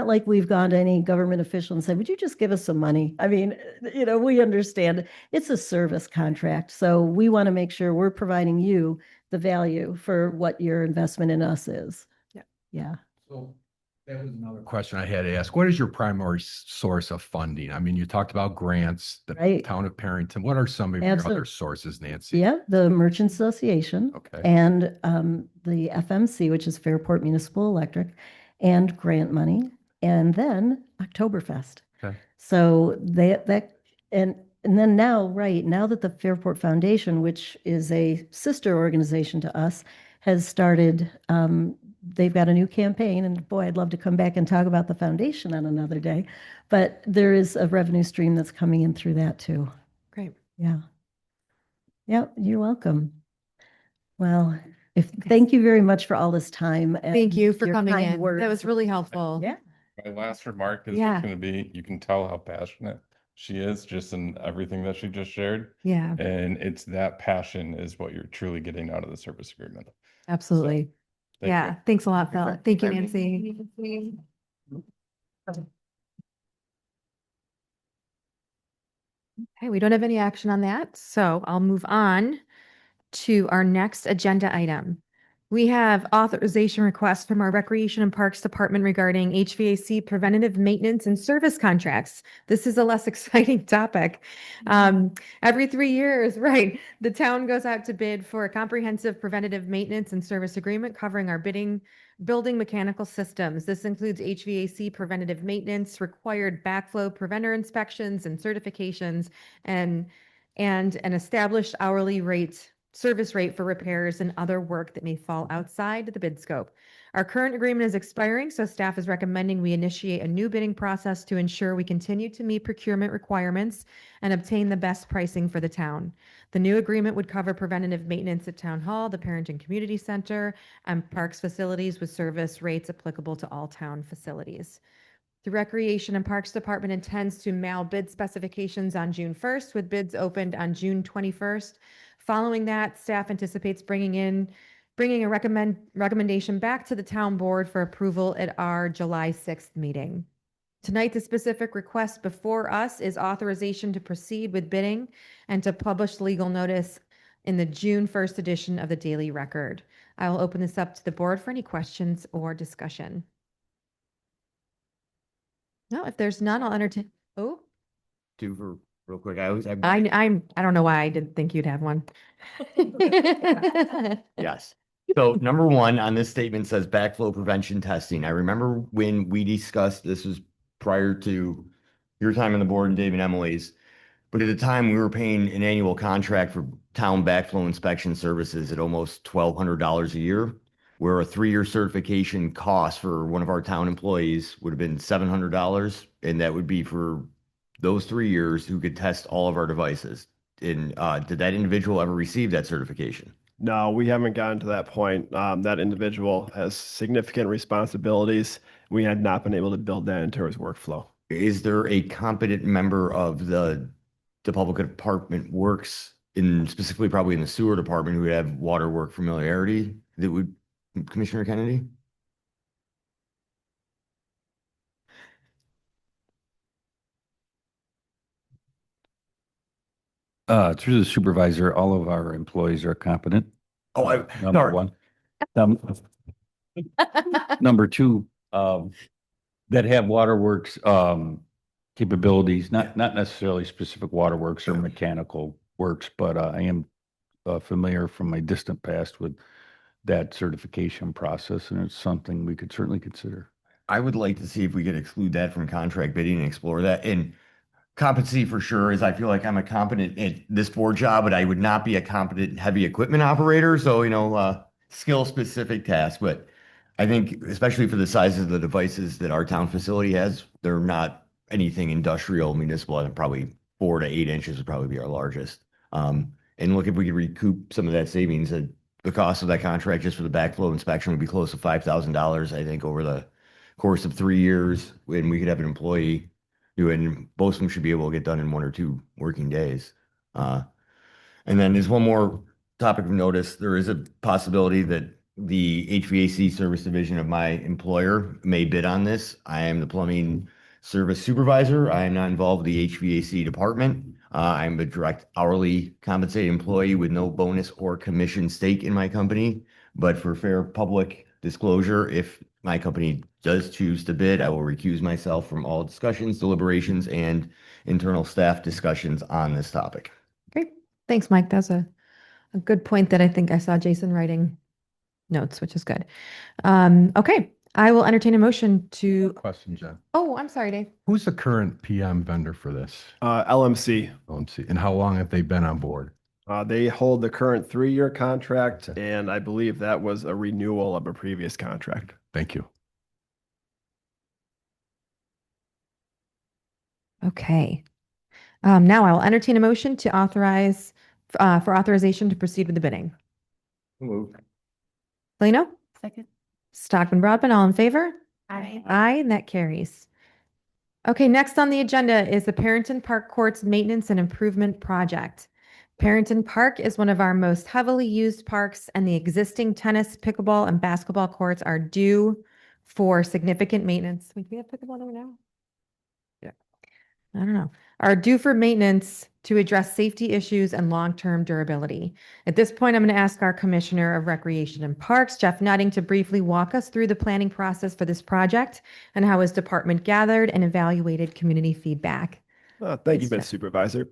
Speaker 6: like we've gone to any government official and said, would you just give us some money? I mean, we understand it's a service contract. So we want to make sure we're providing you the value for what your investment in us is.
Speaker 1: Yeah.
Speaker 6: Yeah.
Speaker 8: So that was another question I had to ask. What is your primary source of funding? I mean, you talked about grants, the
Speaker 6: Right.
Speaker 8: town of Perinton. What are some of your
Speaker 6: Absolutely.
Speaker 8: other sources, Nancy?
Speaker 6: Yeah, the Merchant Association.
Speaker 8: Okay.
Speaker 6: And the FMC, which is Fairport Municipal Electric, and grant money, and then Oktoberfest.
Speaker 8: Okay.
Speaker 6: So and then now that the Fairport Foundation, which is a sister organization to us, has started, they've got a new campaign, and boy, I'd love to come back and talk about the foundation on another day. But there is a revenue stream that's coming in through that too.
Speaker 1: Great.
Speaker 6: Yeah. Yeah, you're welcome. Well, thank you very much for all this time.
Speaker 1: Thank
Speaker 6: and
Speaker 1: you for
Speaker 6: your
Speaker 1: coming
Speaker 6: kind
Speaker 1: in.
Speaker 6: words.
Speaker 1: That was really helpful.
Speaker 6: Yeah.
Speaker 7: My last remark is
Speaker 1: Yeah.
Speaker 7: just going to be, you can tell how passionate she is just in everything that she just shared.
Speaker 1: Yeah,
Speaker 7: And it's that passion is what you're truly getting out of the service agreement.
Speaker 1: absolutely.
Speaker 7: Thank
Speaker 1: Yeah.
Speaker 7: you.
Speaker 1: Thanks a lot, Phil. Thank you, Nancy. Okay, we don't have any action on that, so I'll move on to our next agenda item. We have authorization requests from our Recreation and Parks Department regarding HVAC preventative maintenance and service contracts. This is a less exciting topic. Every 3 years, right, the town goes out to bid for a comprehensive preventative maintenance and service agreement covering our building mechanical systems. This includes HVAC preventative maintenance, required backflow preventer inspections and certifications, and an established hourly service rate for repairs and other work that may fall outside the bid scope. Our current agreement is expiring, so staff is recommending we initiate a new bidding process to ensure we continue to meet procurement requirements and obtain the best pricing for the town. The new agreement would cover preventative maintenance at Town Hall, the Perinton Community Center, and parks facilities with service rates applicable to all town facilities. The Recreation and Parks Department intends to mail bid specifications on June 1st, with bids opened on June 21st. Following that, staff anticipates bringing a recommendation back to the town board for approval at our July 6th meeting. Tonight, the specific request before us is authorization to proceed with bidding and to publish legal notice in the June 1st edition of the Daily Record. I will open this up to the board for any questions or discussion. No, if there's none, I'll entertain. Oh,
Speaker 4: Real quick, I
Speaker 1: I don't know why I didn't think you'd have one.
Speaker 4: yes. So number one on this statement says backflow prevention testing. I remember when we discussed, this was prior to your time on the board and Dave and Emily's, but at the time we were paying an annual contract for town backflow inspection services at almost $1,200 a year, where a 3-year certification cost for one of our town employees would have been $700, and that would be for those 3 years who could test all of our devices. And did that individual ever receive that certification?
Speaker 2: No, we haven't gotten to that point. That individual has significant responsibilities. We had not been able to build that into his workflow.
Speaker 4: Is there a competent member of the public department works in specifically probably in the sewer department who would have water work familiarity that would, Commissioner Kennedy?
Speaker 9: Through the supervisor, all of our employees are competent.
Speaker 4: Oh,
Speaker 9: Number
Speaker 4: sorry.
Speaker 9: one. Number two, that have waterworks, capabilities, not necessarily specific waterworks or mechanical works, but, I am familiar from my distant past with that certification process, and it's something we could certainly consider.
Speaker 4: I would like to see if we could exclude that from contract bidding and explore that. And competency for sure is I feel like I'm a competent at this board job, but I would not be a competent heavy equipment operator. So, skill specific tasks. But I think especially for the size of the devices that our town facility has, they're not anything industrial, municipal, and probably 4 to 8 inches would probably be our largest. And look, if we could recoup some of that savings, the cost of that contract just for the backflow inspection would be close to $5,000, I think, over the course of 3 years, and we could have an employee doing, most of them should be able to get done in 1 or 2 working days. And then there's one more topic of notice. There is a possibility that the HVAC service division of my employer may bid on this. I am the plumbing service supervisor. I am not involved in the HVAC department. I'm a direct hourly compensated employee with no bonus or commission stake in my company. But for fair public disclosure, if my company does choose to bid, I will recuse myself from all discussions, deliberations, and internal staff discussions on this topic.
Speaker 1: Great. Thanks, Mike. That's a good point that I think I saw Jason writing notes, which is good. Okay. I will entertain a motion to,
Speaker 8: Question, Jen.
Speaker 1: oh, I'm sorry, Dave.
Speaker 8: Who's the current PM vendor for this?
Speaker 2: LMC,
Speaker 8: OMC, and how long have they been on board?
Speaker 2: they hold the current 3-year contract, and I believe that was a renewal of a previous contract.
Speaker 8: Thank you.
Speaker 1: Okay. Now I will entertain a motion to authorize, for authorization to proceed with the bidding.
Speaker 4: Move.
Speaker 1: Lino?
Speaker 5: Second.
Speaker 1: Stockman Broadbent, all in favor?
Speaker 3: Aye.
Speaker 1: Aye, and that carries. Okay, next on the agenda is the Perinton Park Courts Maintenance and Improvement Project. Perinton Park is one of our most heavily used parks, and the existing tennis, pickleball, and basketball courts are due for significant maintenance. Wait, do we have pickleball there now? Yeah. I don't know. Are due for maintenance to address safety issues and long-term durability. At this point, I'm going to ask our Commissioner of Recreation and Parks, Jeff Nutting, to briefly walk us through the planning process for this project and how his department gathered and evaluated community feedback.
Speaker 2: Thank you,
Speaker 1: Yes,
Speaker 2: Ms.
Speaker 1: Jeff.
Speaker 2: Supervisor.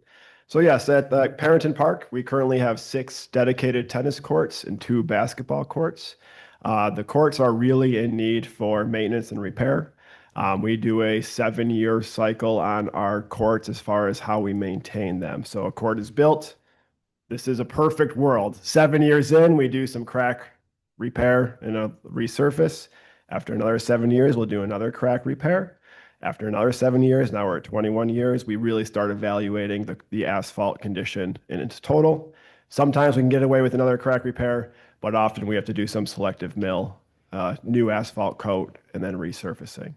Speaker 2: So yes, at Perinton Park, we currently have 6 dedicated tennis courts and 2 basketball courts. The courts are really in need for maintenance and repair. We do a 7-year cycle on our courts as far as how we maintain them. So a court is built. This is a perfect world. 7 years in, we do some crack repair and a resurface. After another 7 years, we'll do another crack repair. After another 7 years, now we're at 21 years, we really start evaluating the asphalt condition in its total. Sometimes we can get away with another crack repair, but often we have to do some selective mill, new asphalt coat, and then resurfacing.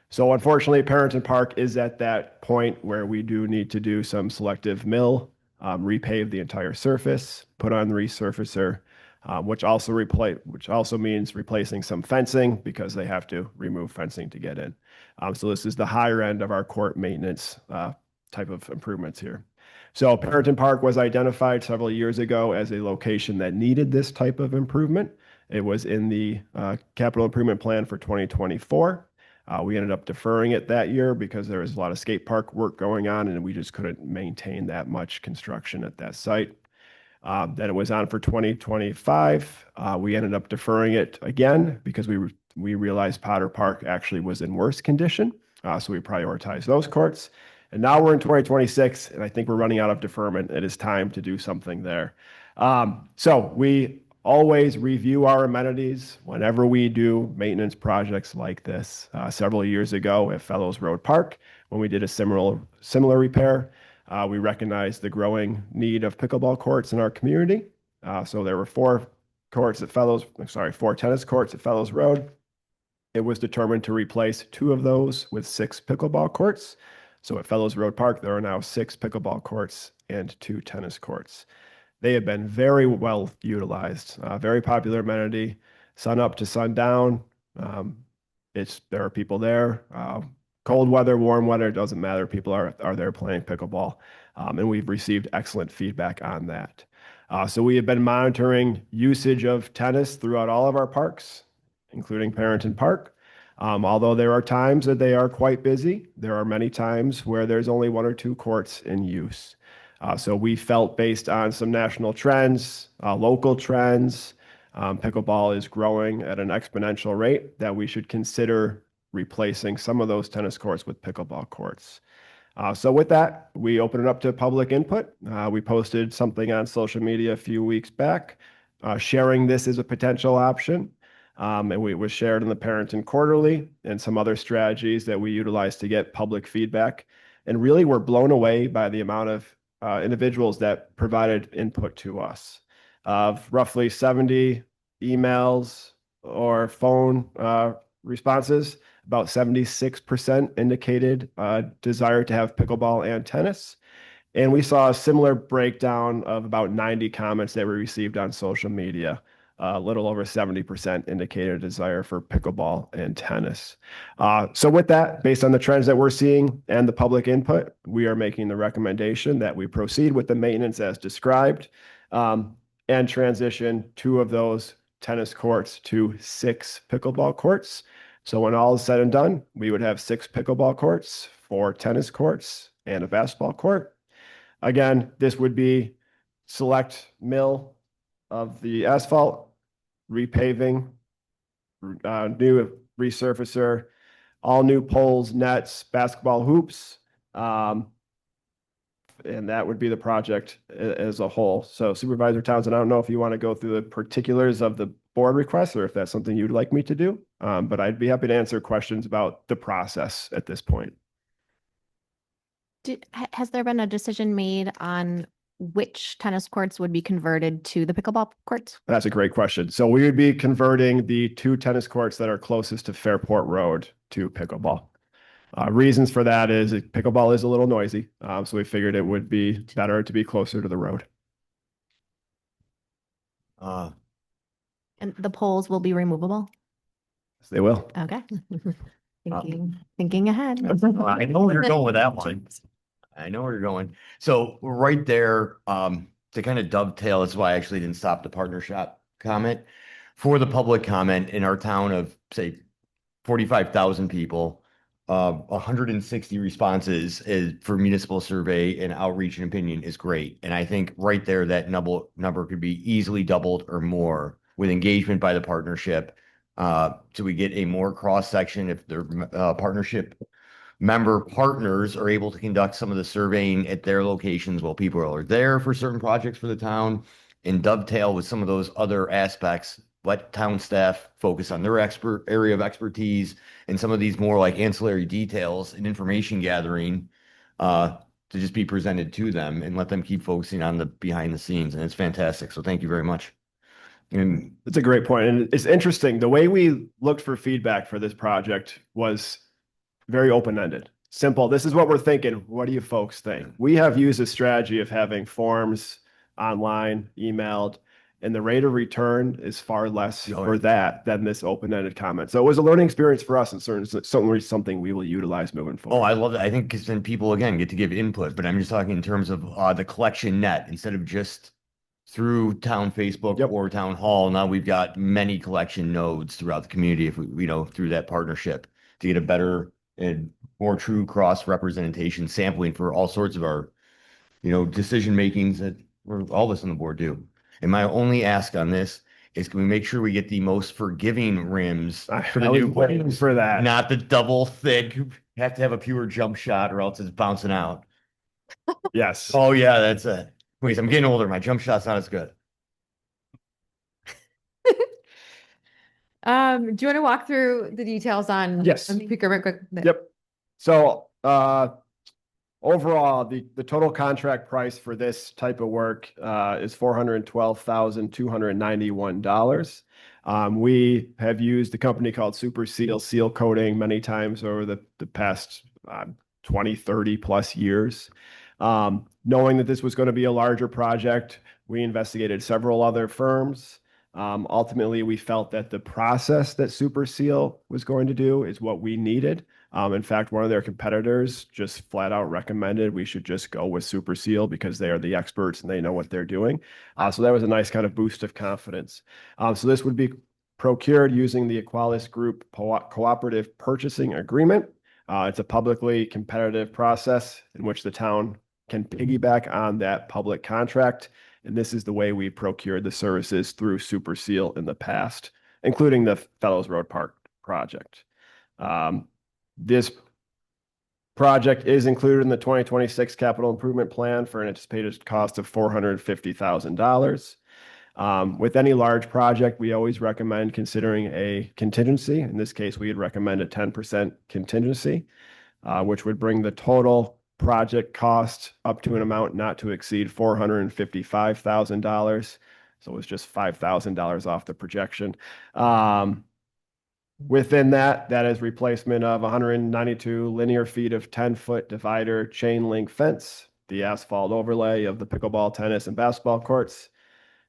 Speaker 2: So unfortunately, Perinton Park is at that point where we do need to do some selective mill, repave the entire surface, put on the resurfacer, which also means replacing some fencing because they have to remove fencing to get in. So this is the higher end of our court maintenance type of improvements here. So Perinton Park was identified several years ago as a location that needed this type of improvement. It was in the capital improvement plan for 2024. We ended up deferring it that year because there was a lot of skate park work going on and we just couldn't maintain that much construction at that site. Then it was on for 2025. We ended up deferring it again because we realized Potter Park actually was in worse condition. So we prioritized those courts. And now we're in 2026, and I think we're running out of deferment. It is time to do something there. So we always review our amenities whenever we do maintenance projects like this. Several years ago at Fellows Road Park, when we did a similar repair, we recognized the growing need of pickleball courts in our community. So there were four tennis courts at Fellows Road. It was determined to replace 2 of those with 6 pickleball courts. So at Fellows Road Park, there are now 6 pickleball courts and 2 tennis courts. They have been very well utilized, very popular amenity, sun up to sundown. There are people there. Cold weather, warm weather, it doesn't matter. People are there playing pickleball, and we've received excellent feedback on that. So we have been monitoring usage of tennis throughout all of our parks, including Perinton Park. Although there are times that they are quite busy, there are many times where there's only 1 or 2 courts in use. So we felt, based on some national trends, local trends, pickleball is growing at an exponential rate, that we should consider replacing some of those tennis courts with pickleball courts. So with that, we open it up to public input. We posted something on social media a few weeks back, sharing this as a potential option. And it was shared in the Perinton Quarterly and some other strategies that we utilize to get public feedback. And really, we're blown away by the amount of individuals that provided input to us. Of roughly 70 emails or phone responses, about 76% indicated desire to have pickleball and tennis. And we saw a similar breakdown of about 90 comments that we received on social media. A little over 70% indicated a desire for pickleball and tennis. So with that, based on the trends that we're seeing and the public input, we are making the recommendation that we proceed with the maintenance as described, and transition 2 of those tennis courts to 6 pickleball courts. So when all is said and done, we would have 6 pickleball courts, 4 tennis courts, and a basketball court. Again, this would be select mill of the asphalt, repaving, new resurfacer, all new poles, nets, basketball hoops. And that would be the project as a whole. So Supervisor Townsend, I don't know if you want to go through the particulars of the board request or if that's something you'd like me to do, but I'd be happy to answer questions about the process at this point.
Speaker 3: Has there been a decision made on which tennis courts would be converted to the pickleball courts?
Speaker 2: That's a great question. So we would be converting the 2 tennis courts that are closest to Fairport Road to pickleball. Reasons for that is pickleball is a little noisy, so we figured it would be better to be closer to the road.
Speaker 3: And the poles will be removable?
Speaker 2: Yes, they will.
Speaker 3: Okay. Thinking ahead.
Speaker 4: I know where you're going with that one. I know where you're going. So right there, to kind of dovetail, that's why I actually didn't stop the partnership comment. For the public comment, in our town of, say, 45,000 people, 160 responses for municipal survey and outreach and opinion is great. And I think right there, that number could be easily doubled or more with engagement by the partnership. So we get a more cross section if their partnership member partners are able to conduct some of the surveying at their locations while people are there for certain projects for the town, and dovetail with some of those other aspects. Let town staff focus on their area of expertise and some of these more like ancillary details and information gathering to just be presented to them, and let them keep focusing on the behind the scenes. And it's fantastic. So thank you very much. And
Speaker 2: that's a great point. And it's interesting. The way we looked for feedback for this project was very open-ended. Simple. This is what we're thinking. What do you folks think? We have used a strategy of having forms online, emailed, and the rate of return is far less for that than this open-ended comment. So it was a learning experience for us, and certainly something we will utilize moving forward.
Speaker 4: Oh, I love that. I think because then people, again, get to give input, but I'm just talking in terms of the collection net instead of just through town Facebook or town hall. Now we've got many collection nodes throughout the community, if we, through that partnership, to get a better and more true cross representation sampling for all sorts of our, decision makings that all of us on the board do. And my only ask on this is, can we make sure we get the most forgiving rims for the new
Speaker 2: waiting for that,
Speaker 4: not the double thick, have to have a pure jump shot or else it's bouncing out.
Speaker 2: Yes.
Speaker 4: Oh yeah, that's it. Wait, I'm getting older. My jump shot's not as good.
Speaker 1: Do you want to walk through the details on?
Speaker 2: Yes.
Speaker 1: on procurement quick?
Speaker 2: Yep. So, overall, the total contract price for this type of work is $412,291. We have used a company called Super Seal Coating many times over the past 20, 30 plus years. Knowing that this was going to be a larger project, we investigated several other firms. Ultimately, we felt that the process that Super Seal was going to do is what we needed. In fact, one of their competitors just flat out recommended we should just go with Super Seal because they are the experts and they know what they're doing. So that was a nice kind of boost of confidence. So this would be procured using the Equalis Group Cooperative Purchasing Agreement. It's a publicly competitive process in which the town can piggyback on that public contract. And this is the way we procured the services through Super Seal in the past, including the Fellows Road Park project. This project is included in the 2026 capital improvement plan for an anticipated cost of $450,000. With any large project, we always recommend considering a contingency. In this case, we would recommend a 10% contingency, which would bring the total project cost up to an amount not to exceed $455,000. So it was just $5,000 off the projection. Within that is replacement of 192 linear feet of 10-foot divider chain link fence, the asphalt overlay of the pickleball, tennis, and basketball courts,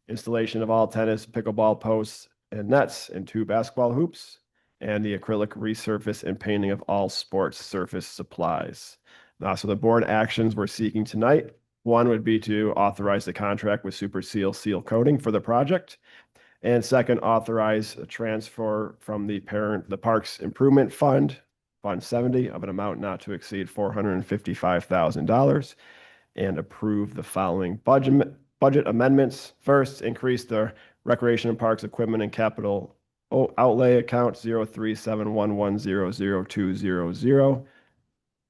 Speaker 2: installation of all tennis, pickleball posts and nets and 2 basketball hoops, and the acrylic resurface and painting of all sports surface supplies. So the board actions we're seeking tonight, one would be to authorize the contract with Super Seal Coating for the project. And second, authorize a transfer from the Parks Improvement Fund, Fund 70, of an amount not to exceed $455,000, and approve the following budget amendments. First, increase the Recreation and Parks Equipment and Capital Outlay account 03711000200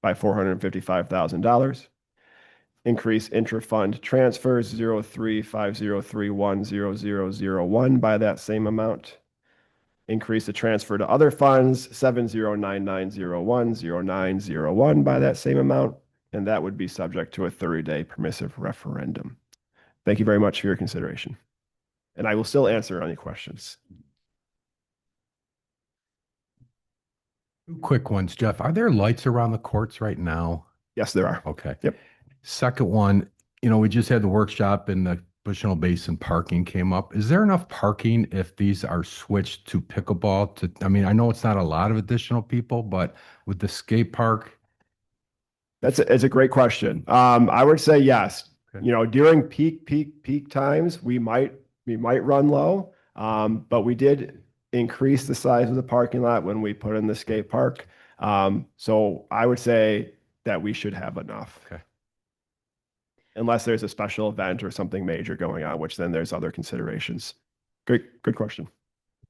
Speaker 2: by $455,000. Increase intra-fund transfers 03503100001 by that same amount. Increase the transfer to other funds 7099010901 by that same amount, and that would be subject to a 30-day permissive referendum. Thank you very much for your consideration. And I will still answer any questions.
Speaker 8: Two quick ones, Jeff. Are there lights around the courts right now?
Speaker 2: Yes, there are.
Speaker 8: Okay.
Speaker 2: Yep.
Speaker 8: Second one, we just had the workshop and the Bushnell Basin parking came up. Is there enough parking if these are switched to pickleball? I know it's not a lot of additional people, but with the skate park?
Speaker 2: It's a great question. I would say yes.
Speaker 8: Okay.
Speaker 2: During peak times, we might run low, but we did increase the size of the parking lot when we put in the skate park. So I would say that we should have enough.
Speaker 8: Okay.
Speaker 2: Unless there's a special event or something major going on, which then there's other considerations. Good question.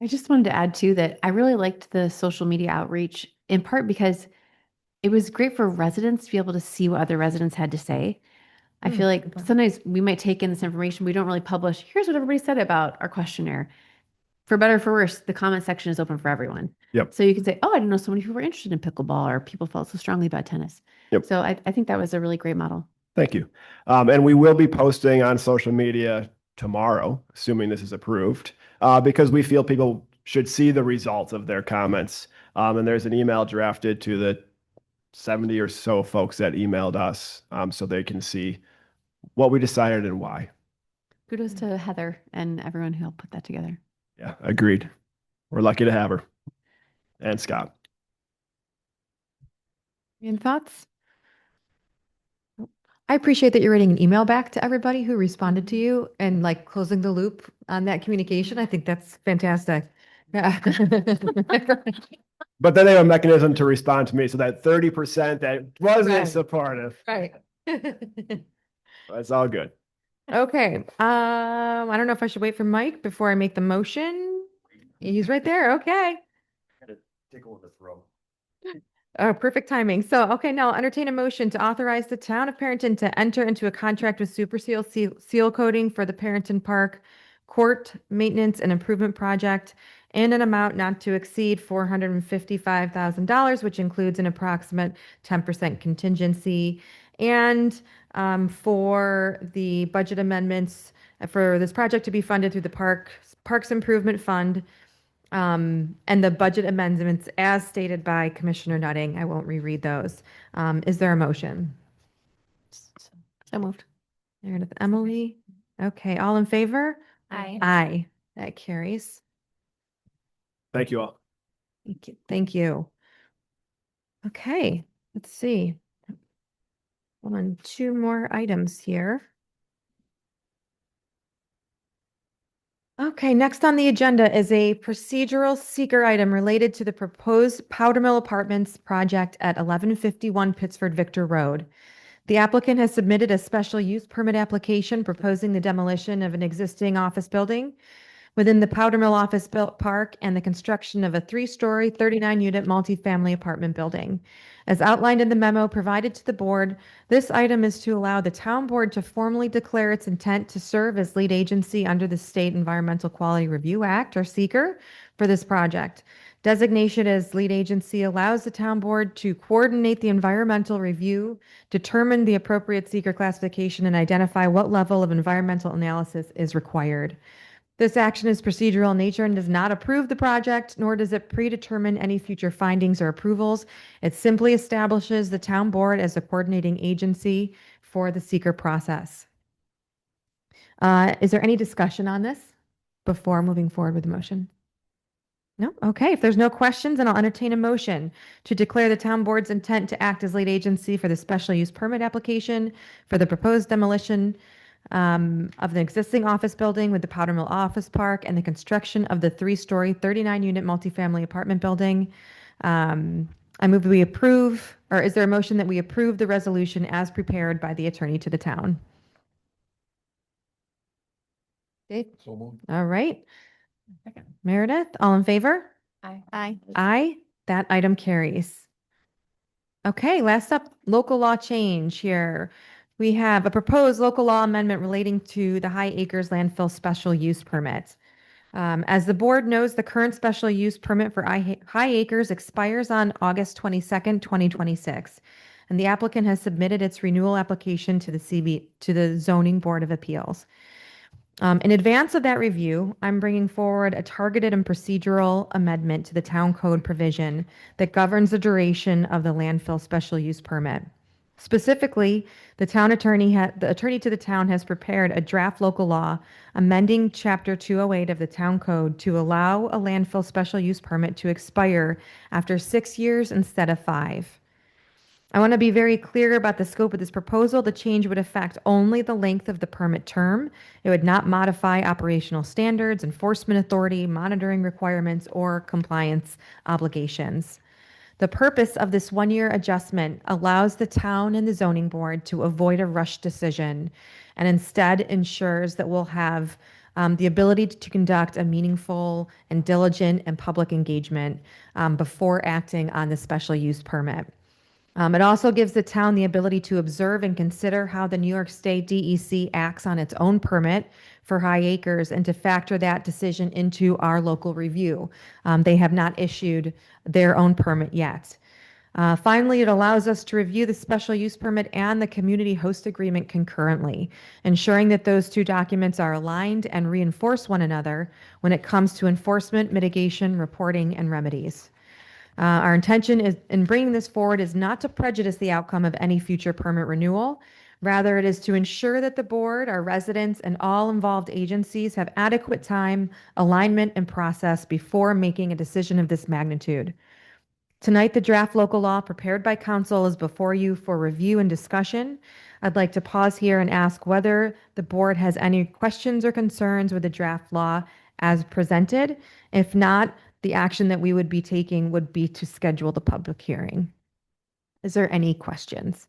Speaker 5: I just wanted to add too that I really liked the social media outreach in part because it was great for residents to be able to see what other residents had to say. I feel like sometimes we might take in this information. We don't really publish. Here's what everybody said about our questionnaire. For better or for worse, the comment section is open for everyone.
Speaker 2: Yep.
Speaker 5: So you can say, oh, I didn't know so many people were interested in pickleball or people felt so strongly about tennis.
Speaker 2: Yep.
Speaker 5: So I think that was a really great model.
Speaker 2: Thank you. And we will be posting on social media tomorrow, assuming this is approved, because we feel people should see the results of their comments. And there's an email drafted to the 70 or so folks that emailed us, so they can see what we decided and why.
Speaker 5: Kudos to Heather and everyone who helped put that together.
Speaker 2: Yeah, agreed. We're lucky to have her. And Scott.
Speaker 1: Any thoughts? I appreciate that you're writing an email back to everybody who responded to you and like closing the loop on that communication. I think that's fantastic. Yeah.
Speaker 2: But then they have a mechanism to respond to me. So that 30% that wasn't
Speaker 1: Right.
Speaker 2: supportive,
Speaker 1: Right.
Speaker 2: it's all good.
Speaker 1: Okay. I don't know if I should wait for Mike before I make the motion. He's right there. Okay.
Speaker 4: Tickle in the throat.
Speaker 1: Oh, perfect timing. So, okay, now I'll entertain a motion to authorize the town of Perinton to enter into a contract with Super Seal Coating for the Perinton Park Court Maintenance and Improvement Project in an amount not to exceed $455,000, which includes an approximate 10% contingency. And for the budget amendments for this project to be funded through the Parks Improvement Fund, and the budget amendments as stated by Commissioner Nutting. I won't reread those. Is there a motion?
Speaker 3: So moved.
Speaker 1: Meredith, Emily? Okay, all in favor?
Speaker 3: Aye.
Speaker 1: Aye, that carries.
Speaker 2: Thank you all.
Speaker 1: Thank you. Thank you. Okay, let's see. Hold on, two more items here. Okay, next on the agenda is a procedural seeker item related to the proposed Powder Mill Apartments project at 1151 Pittsford Victor Road. The applicant has submitted a special use permit application proposing the demolition of an existing office building within the Powder Mill Office Park and the construction of a 3-story, 39-unit multifamily apartment building. As outlined in the memo provided to the board, this item is to allow the town board to formally declare its intent to serve as lead agency under the State Environmental Quality Review Act, or SEQR, for this project. Designation as lead agency allows the town board to coordinate the environmental review, determine the appropriate SEQR classification, and identify what level of environmental analysis is required. This action is procedural in nature and does not approve the project, nor does it predetermine any future findings or approvals. It simply establishes the town board as a coordinating agency for the SEQR process. Is there any discussion on this before moving forward with the motion? No? Okay, if there's no questions, then I'll entertain a motion to declare the town board's intent to act as lead agency for the special use permit application for the proposed demolition of the existing office building with the Powder Mill Office Park and the construction of the 3-story, 39-unit multifamily apartment building. I move that we approve, or is there a motion that we approve the resolution as prepared by the attorney to the town? Dave?
Speaker 8: So moved.
Speaker 1: All right. Meredith, all in favor?
Speaker 3: Aye. Aye.
Speaker 1: Aye. That item carries. Okay, last up, local law change here. We have a proposed local law amendment relating to the High Acres landfill special use permit. As the board knows, the current special use permit for High Acres expires on August 22nd, 2026, and the applicant has submitted its renewal application to the Zoning Board of Appeals. In advance of that review, I'm bringing forward a targeted and procedural amendment to the town code provision that governs the duration of the landfill special use permit. Specifically, the attorney to the town has prepared a draft local law amending Chapter 208 of the town code to allow a landfill special use permit to expire after 6 years instead of 5. I want to be very clear about the scope of this proposal. The change would affect only the length of the permit term. It would not modify operational standards, enforcement authority, monitoring requirements, or compliance obligations. The purpose of this 1-year adjustment allows the town and the zoning board to avoid a rush decision and instead ensures that we'll have the ability to conduct a meaningful and diligent and public engagement before acting on the special use permit. It also gives the town the ability to observe and consider how the New York State DEC acts on its own permit for High Acres and to factor that decision into our local review. They have not issued their own permit yet. Finally, it allows us to review the special use permit and the community host agreement concurrently, ensuring that those two documents are aligned and reinforce one another when it comes to enforcement, mitigation, reporting, and remedies. Our intention in bringing this forward is not to prejudice the outcome of any future permit renewal. Rather, it is to ensure that the board, our residents, and all involved agencies have adequate time, alignment, and process before making a decision of this magnitude. Tonight, the draft local law prepared by council is before you for review and discussion. I'd like to pause here and ask whether the board has any questions or concerns with the draft law as presented. If not, the action that we would be taking would be to schedule the public hearing. Is there any questions?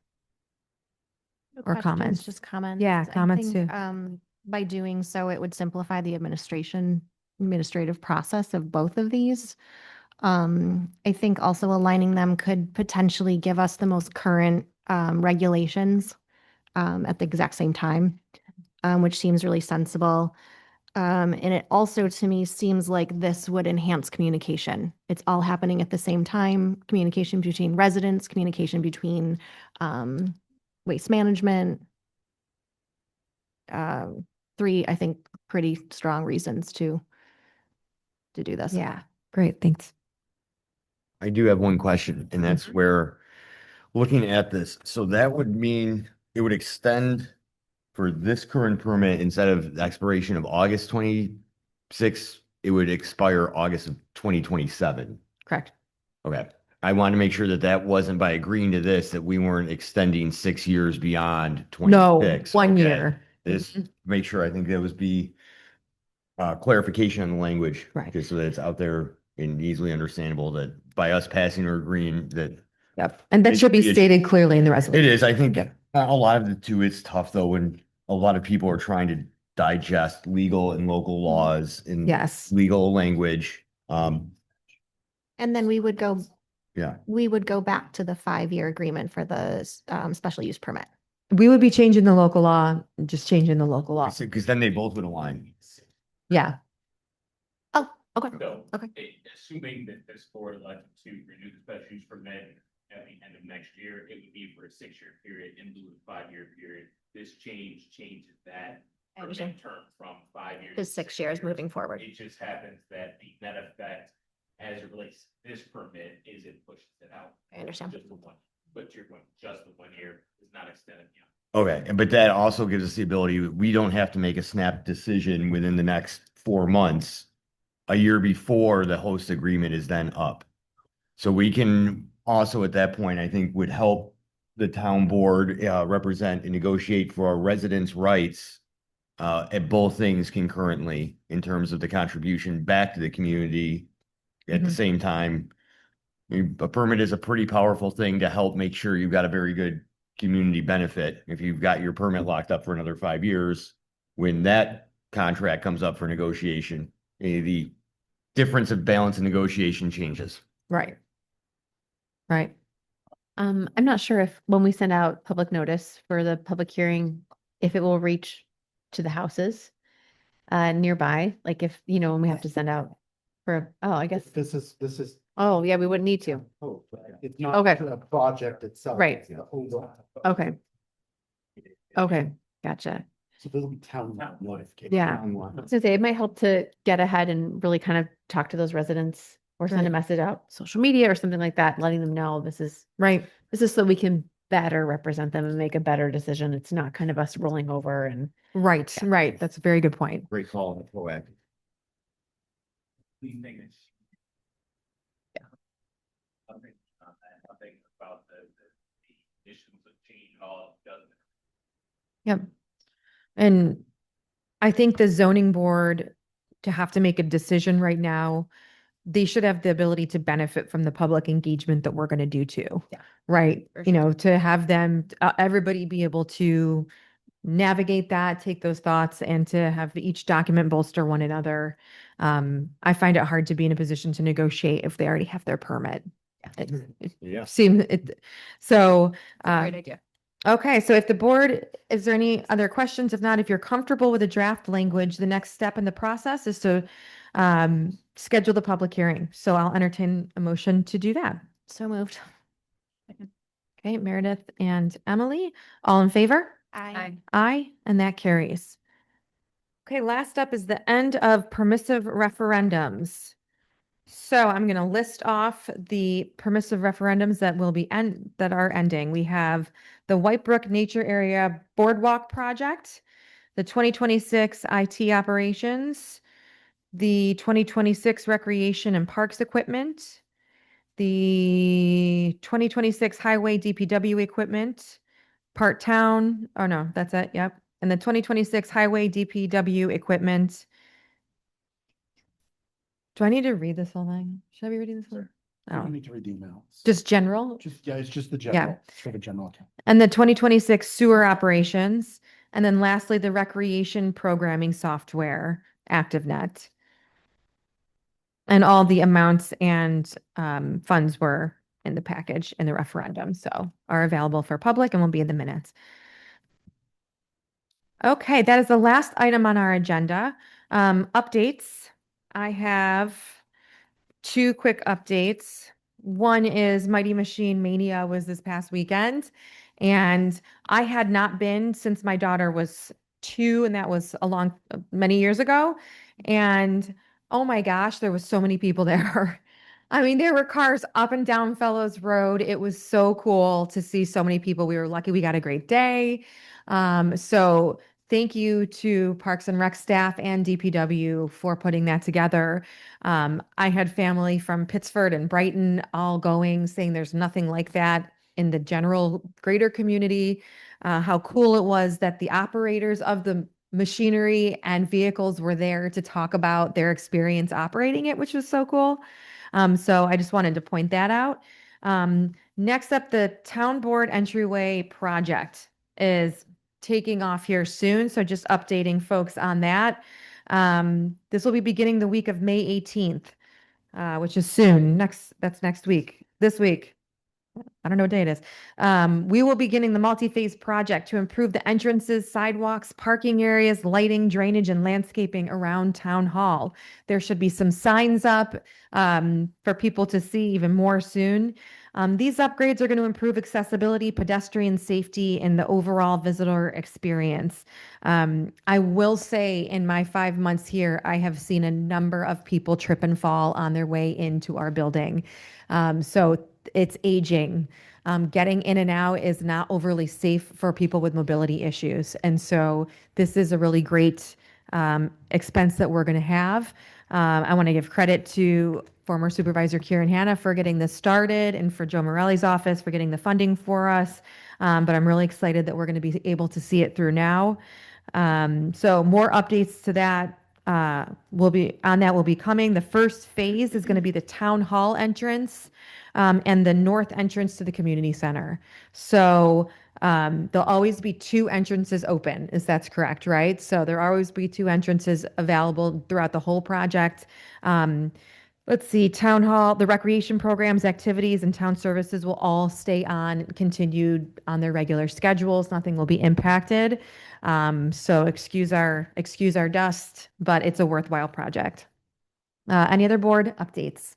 Speaker 3: No
Speaker 1: Or
Speaker 3: questions,
Speaker 1: comments?
Speaker 3: Just comments.
Speaker 1: Yeah,
Speaker 3: I
Speaker 1: comments
Speaker 3: think,
Speaker 1: too.
Speaker 3: by doing so, it would simplify the administrative process of both of these. I think also aligning them could potentially give us the most current regulations at the exact same time, which seems really sensible. And it also to me seems like this would enhance communication. It's all happening at the same time, communication between residents, communication between waste management. Three, I think, pretty strong reasons to do this.
Speaker 1: Yeah, great, thanks.
Speaker 4: I do have one question, and that's where, looking at this, so that would mean it would extend for this current permit, instead of the expiration of August 26, it would expire August of 2027.
Speaker 3: Correct.
Speaker 4: Okay. I want to make sure that that wasn't by agreeing to this, that we weren't extending 6 years beyond
Speaker 1: No,
Speaker 4: 26.
Speaker 1: 1
Speaker 4: Okay.
Speaker 1: year.
Speaker 4: This, make sure, I think that was be clarification on the language.
Speaker 1: Right.
Speaker 4: Just so that it's out there and easily understandable that by us passing or agreeing that
Speaker 1: Yep, and that should be stated clearly in the
Speaker 4: it
Speaker 1: resolution.
Speaker 4: is. I think a lot of the two, it's tough though, when a lot of people are trying to digest legal and local laws and
Speaker 1: Yes,
Speaker 4: legal language.
Speaker 3: And then we would go
Speaker 4: Yeah.
Speaker 3: back to the 5-year agreement for the special use permit.
Speaker 1: we would be changing the local law, just changing the local law.
Speaker 4: Because then they both would align.
Speaker 1: Yeah,
Speaker 3: Oh, okay.
Speaker 10: So,
Speaker 3: Okay.
Speaker 10: assuming that this board elected to renew the special use permit at the end of next year, it would be for a 6-year period in lieu of 5-year period. This changes that
Speaker 3: I understand.
Speaker 10: permit term from 5 years.
Speaker 3: To 6 years moving forward.
Speaker 10: It just happens that the net effect as it relates to this permit is it pushes it out.
Speaker 3: I understand.
Speaker 10: Just the one, but you're going, just the 1 year is not extended beyond.
Speaker 4: Okay, but that also gives us the ability, we don't have to make a snap decision within the next 4 months, a year before the host agreement is then up. So we can also at that point, I think, would help the town board represent and negotiate for our residents' rights at both things concurrently in terms of the contribution back to the community at the
Speaker 1: Mhm.
Speaker 4: same time. A permit is a pretty powerful thing to help make sure you've got a very good community benefit. If you've got your permit locked up for another 5 years, when that contract comes up for negotiation, the difference of balance and negotiation changes.
Speaker 1: right. Right.
Speaker 5: I'm not sure if when we send out public notice for the public hearing, if it will reach to the houses nearby, like if, when we have to send out I guess,
Speaker 11: This is.
Speaker 5: oh, yeah, we wouldn't need to.
Speaker 11: It's not
Speaker 5: Okay.
Speaker 11: the project itself.
Speaker 5: Right.
Speaker 11: it's the whole-
Speaker 5: Okay. Okay, gotcha.
Speaker 11: So there'll be town notification.
Speaker 5: Yeah.
Speaker 11: townwide.
Speaker 5: So it might help to get ahead and really kind of talk to those residents or send a
Speaker 1: Right.
Speaker 5: message out social media or something like that, letting them know this is
Speaker 1: Right.
Speaker 5: so we can better represent them and make a better decision. It's not kind of us rolling over and
Speaker 1: Right. Right. That's a very good point.
Speaker 4: Great call and proactive.
Speaker 10: The thing is. Yeah. Nothing about the issues of change at all, doesn't it?
Speaker 1: Yep. And I think the zoning board, to have to make a decision right now, they should have the ability to benefit from the public engagement that we're going to do too.
Speaker 3: Yeah.
Speaker 1: Right.
Speaker 3: For
Speaker 1: To have them, everybody be able to navigate that, take those thoughts, and to have each document bolster one another. I find it hard to be in a position to negotiate if they already have their permit.
Speaker 4: Yeah.
Speaker 1: So,
Speaker 3: Great idea.
Speaker 1: okay, so if the board, is there any other questions? If not, if you're comfortable with the draft language, the next step in the process is to schedule the public hearing. So I'll entertain a motion to do that.
Speaker 3: So moved.
Speaker 1: Okay, Meredith and Emily, all in favor?
Speaker 3: Aye.
Speaker 1: Aye, and that carries. Okay, last up is the end of permissive referendums. So I'm going to list off the permissive referendums that that are ending. We have the Whitebrook Nature Area Boardwalk Project, the 2026 IT operations, the 2026 Recreation and Parks Equipment, the 2026 Highway DPW Equipment, Part Town, oh no, that's it, yep. And the 2026 Highway DPW Equipment. Do I need to read this whole thing? Should I be reading this one?
Speaker 11: You
Speaker 1: Oh,
Speaker 11: don't need to read the emails.
Speaker 1: just general?
Speaker 11: It's just the general, for the general account.
Speaker 1: And the 2026 sewer operations. And then lastly, the recreation programming software, ActiveNet. And all the amounts and funds were in the package in the referendum, so are available for public and will be in the minutes. Okay, that is the last item on our agenda. Updates. I have two quick updates. One is Mighty Machine Mania was this past weekend, and I had not been since my daughter was 2, and that was many years ago. And oh my gosh, there was so many people there. I mean, there were cars up and down Fellows Road. It was so cool to see so many people. We were lucky we got a great day. So thank you to Parks and Rec staff and DPW for putting that together. I had family from Pittsford and Brighton all going, saying there's nothing like that in the general greater community. How cool it was that the operators of the machinery and vehicles were there to talk about their experience operating it, which was so cool. So I just wanted to point that out. Next up, the town board entryway project is taking off here soon. So just updating folks on that. This will be beginning the week of May 18th, which is soon. That's next week. This week. I don't know what day it is. We will be beginning the multi-phase project to improve the entrances, sidewalks, parking areas, lighting, drainage, and landscaping around Town Hall. There should be some signs up for people to see even more soon. These upgrades are going to improve accessibility, pedestrian safety, and the overall visitor experience. I will say in my 5 months here, I have seen a number of people trip and fall on their way into our building. So it's aging. Getting in and out is not overly safe for people with mobility issues. And so this is a really great expense that we're going to have. I want to give credit to former Supervisor Kieran Hanna for getting this started and for Joe Morelli's office for getting the funding for us. But I'm really excited that we're going to be able to see it through now. So more updates to that will be coming. The first phase is going to be the town hall entrance and the north entrance to the community center. So there'll always be two entrances open, is that's correct, right? So there'll always be two entrances available throughout the whole project. Let's see, town hall, the recreation programs, activities, and town services will all stay on, continued on their regular schedules. Nothing will be impacted. So excuse our dust, but it's a worthwhile project. Any other board updates?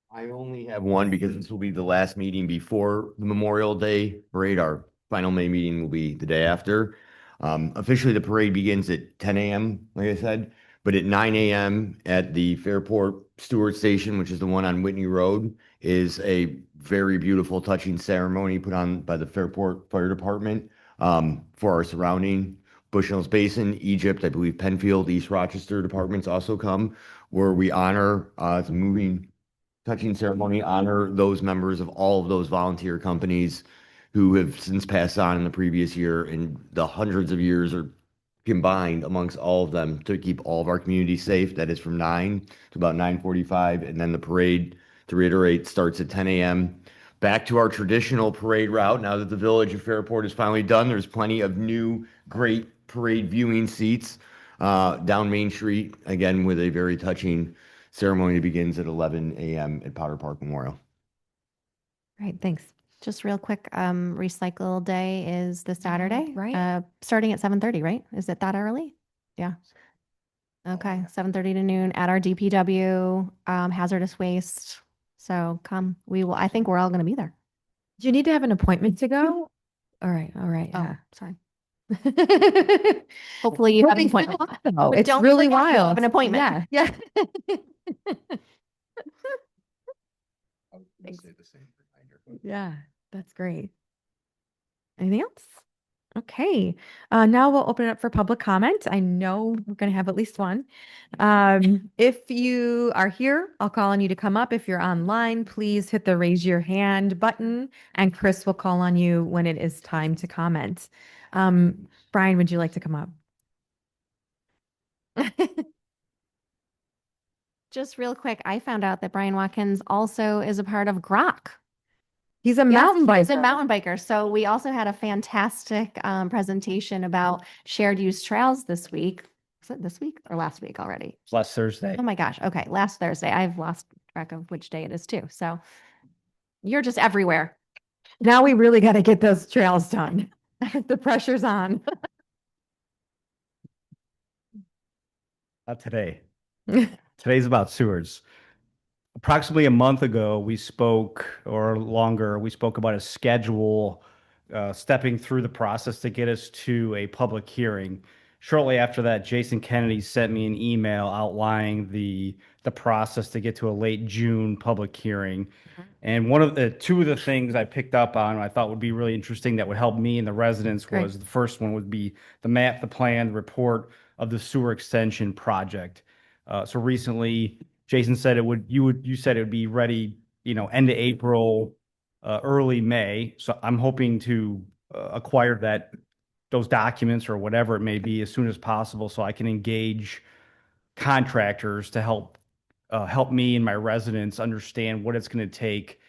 Speaker 4: I only have one because this will be the last meeting before the Memorial Day parade. Our final May meeting will be the day after. Officially, the parade begins at 10 a.m., like I said, but at 9 a.m. at the Fairport Stewart Station, which is the one on Whitney Road, is a very beautiful, touching ceremony put on by the Fairport Fire Department for our surrounding Bushnell's Basin, Egypt, I believe Penfield, East Rochester departments also come, where we honor the moving touching ceremony, honor those members of all of those volunteer companies who have since passed on in the previous year, and the hundreds of years are combined amongst all of them to keep all of our communities safe. That is from 9 to about 9:45, and then the parade, to reiterate, starts at 10 a.m. Back to our traditional parade route. Now that the Village of Fairport is finally done, there's plenty of new, great parade viewing seats down Main Street, again with a very touching ceremony begins at 11 a.m. at Powder Park Memorial.
Speaker 1: Right, thanks.
Speaker 3: Just real quick, recycle day is this Saturday,
Speaker 1: right.
Speaker 3: starting at 7:30, right? Is it that early? Yeah. Okay, 7:30 to noon at our DPW, hazardous waste. So come, I think we're all going to be there.
Speaker 1: Do you need to have an appointment to go? All right,
Speaker 3: Oh,
Speaker 1: yeah.
Speaker 3: sorry. Hopefully you have an appointment.
Speaker 1: Oh,
Speaker 3: But
Speaker 1: it's
Speaker 3: don't
Speaker 1: really
Speaker 3: forget you
Speaker 1: wild.
Speaker 3: have an appointment.
Speaker 1: Yeah.
Speaker 8: I was gonna say the same reminder.
Speaker 1: Yeah, that's great. Anything else? Okay, now we'll open it up for public comment. I know we're going to have at least one. If you are here, I'll call on you to come up. If you're online, please hit the raise your hand button, and Chris will call on you when it is time to comment. Brian, would you like to come up?
Speaker 3: Just real quick, I found out that Brian Watkins also is a part of GROC.
Speaker 1: He's a mountain biker.
Speaker 3: He's a mountain biker. So we also had a fantastic presentation about shared use trails this week. Was it this week or last week already?
Speaker 9: Last Thursday.
Speaker 3: Oh my gosh. Okay. Last Thursday. I've lost track of which day it is too. So you're just everywhere.
Speaker 1: Now we really got to get those trails done. The pressure's on.
Speaker 12: Not today. Today's about sewers. Approximately a month ago, we spoke, or longer, we spoke about a schedule, stepping through the process to get us to a public hearing. Shortly after that, Jason Kennedy sent me an email outlining the process to get to a late June public hearing. And two of the things I picked up on, I thought would be really interesting that would help me and the residents
Speaker 1: Great.
Speaker 12: was the first one would be the map, the plan, the report of the sewer extension project. So recently, Jason said you said it would be ready, end of April, early May. So I'm hoping to acquire those documents or whatever it may be as soon as possible so I can engage contractors to help me and my residents understand what it's going to take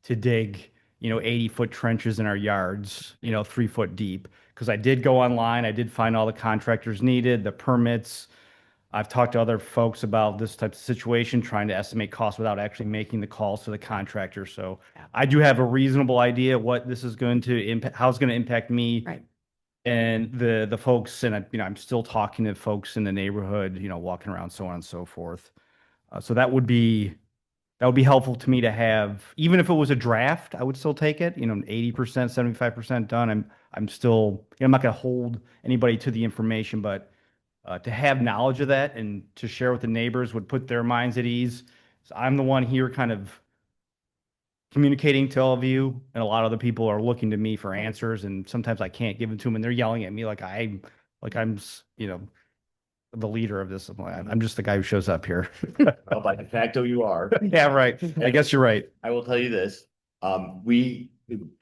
Speaker 12: to dig, 80-foot trenches in our yards, 3 foot deep. Because I did go online, I did find all the contractors needed, the permits. I've talked to other folks about this type of situation, trying to estimate costs without actually making the calls to the contractor. So I do have a reasonable idea what this is going to impact, how it's going to impact me.
Speaker 1: Right.
Speaker 12: And the folks, and I'm still talking to folks in the neighborhood, walking around, so on and so forth. So that would be helpful to me to have, even if it was a draft, I would still take it. 80%, 75% done. I'm still, I'm not going to hold anybody to the information, but to have knowledge of that and to share with the neighbors would put their minds at ease. So I'm the one here kind of communicating to all of you, and a lot of other people are looking to me for answers, and sometimes I can't give them to them, and they're yelling at me like I'm, the leader of this. I'm just the guy who shows up here.
Speaker 4: Well, by de facto, you are.
Speaker 12: Yeah, right. I guess you're right.
Speaker 4: I will tell you this, we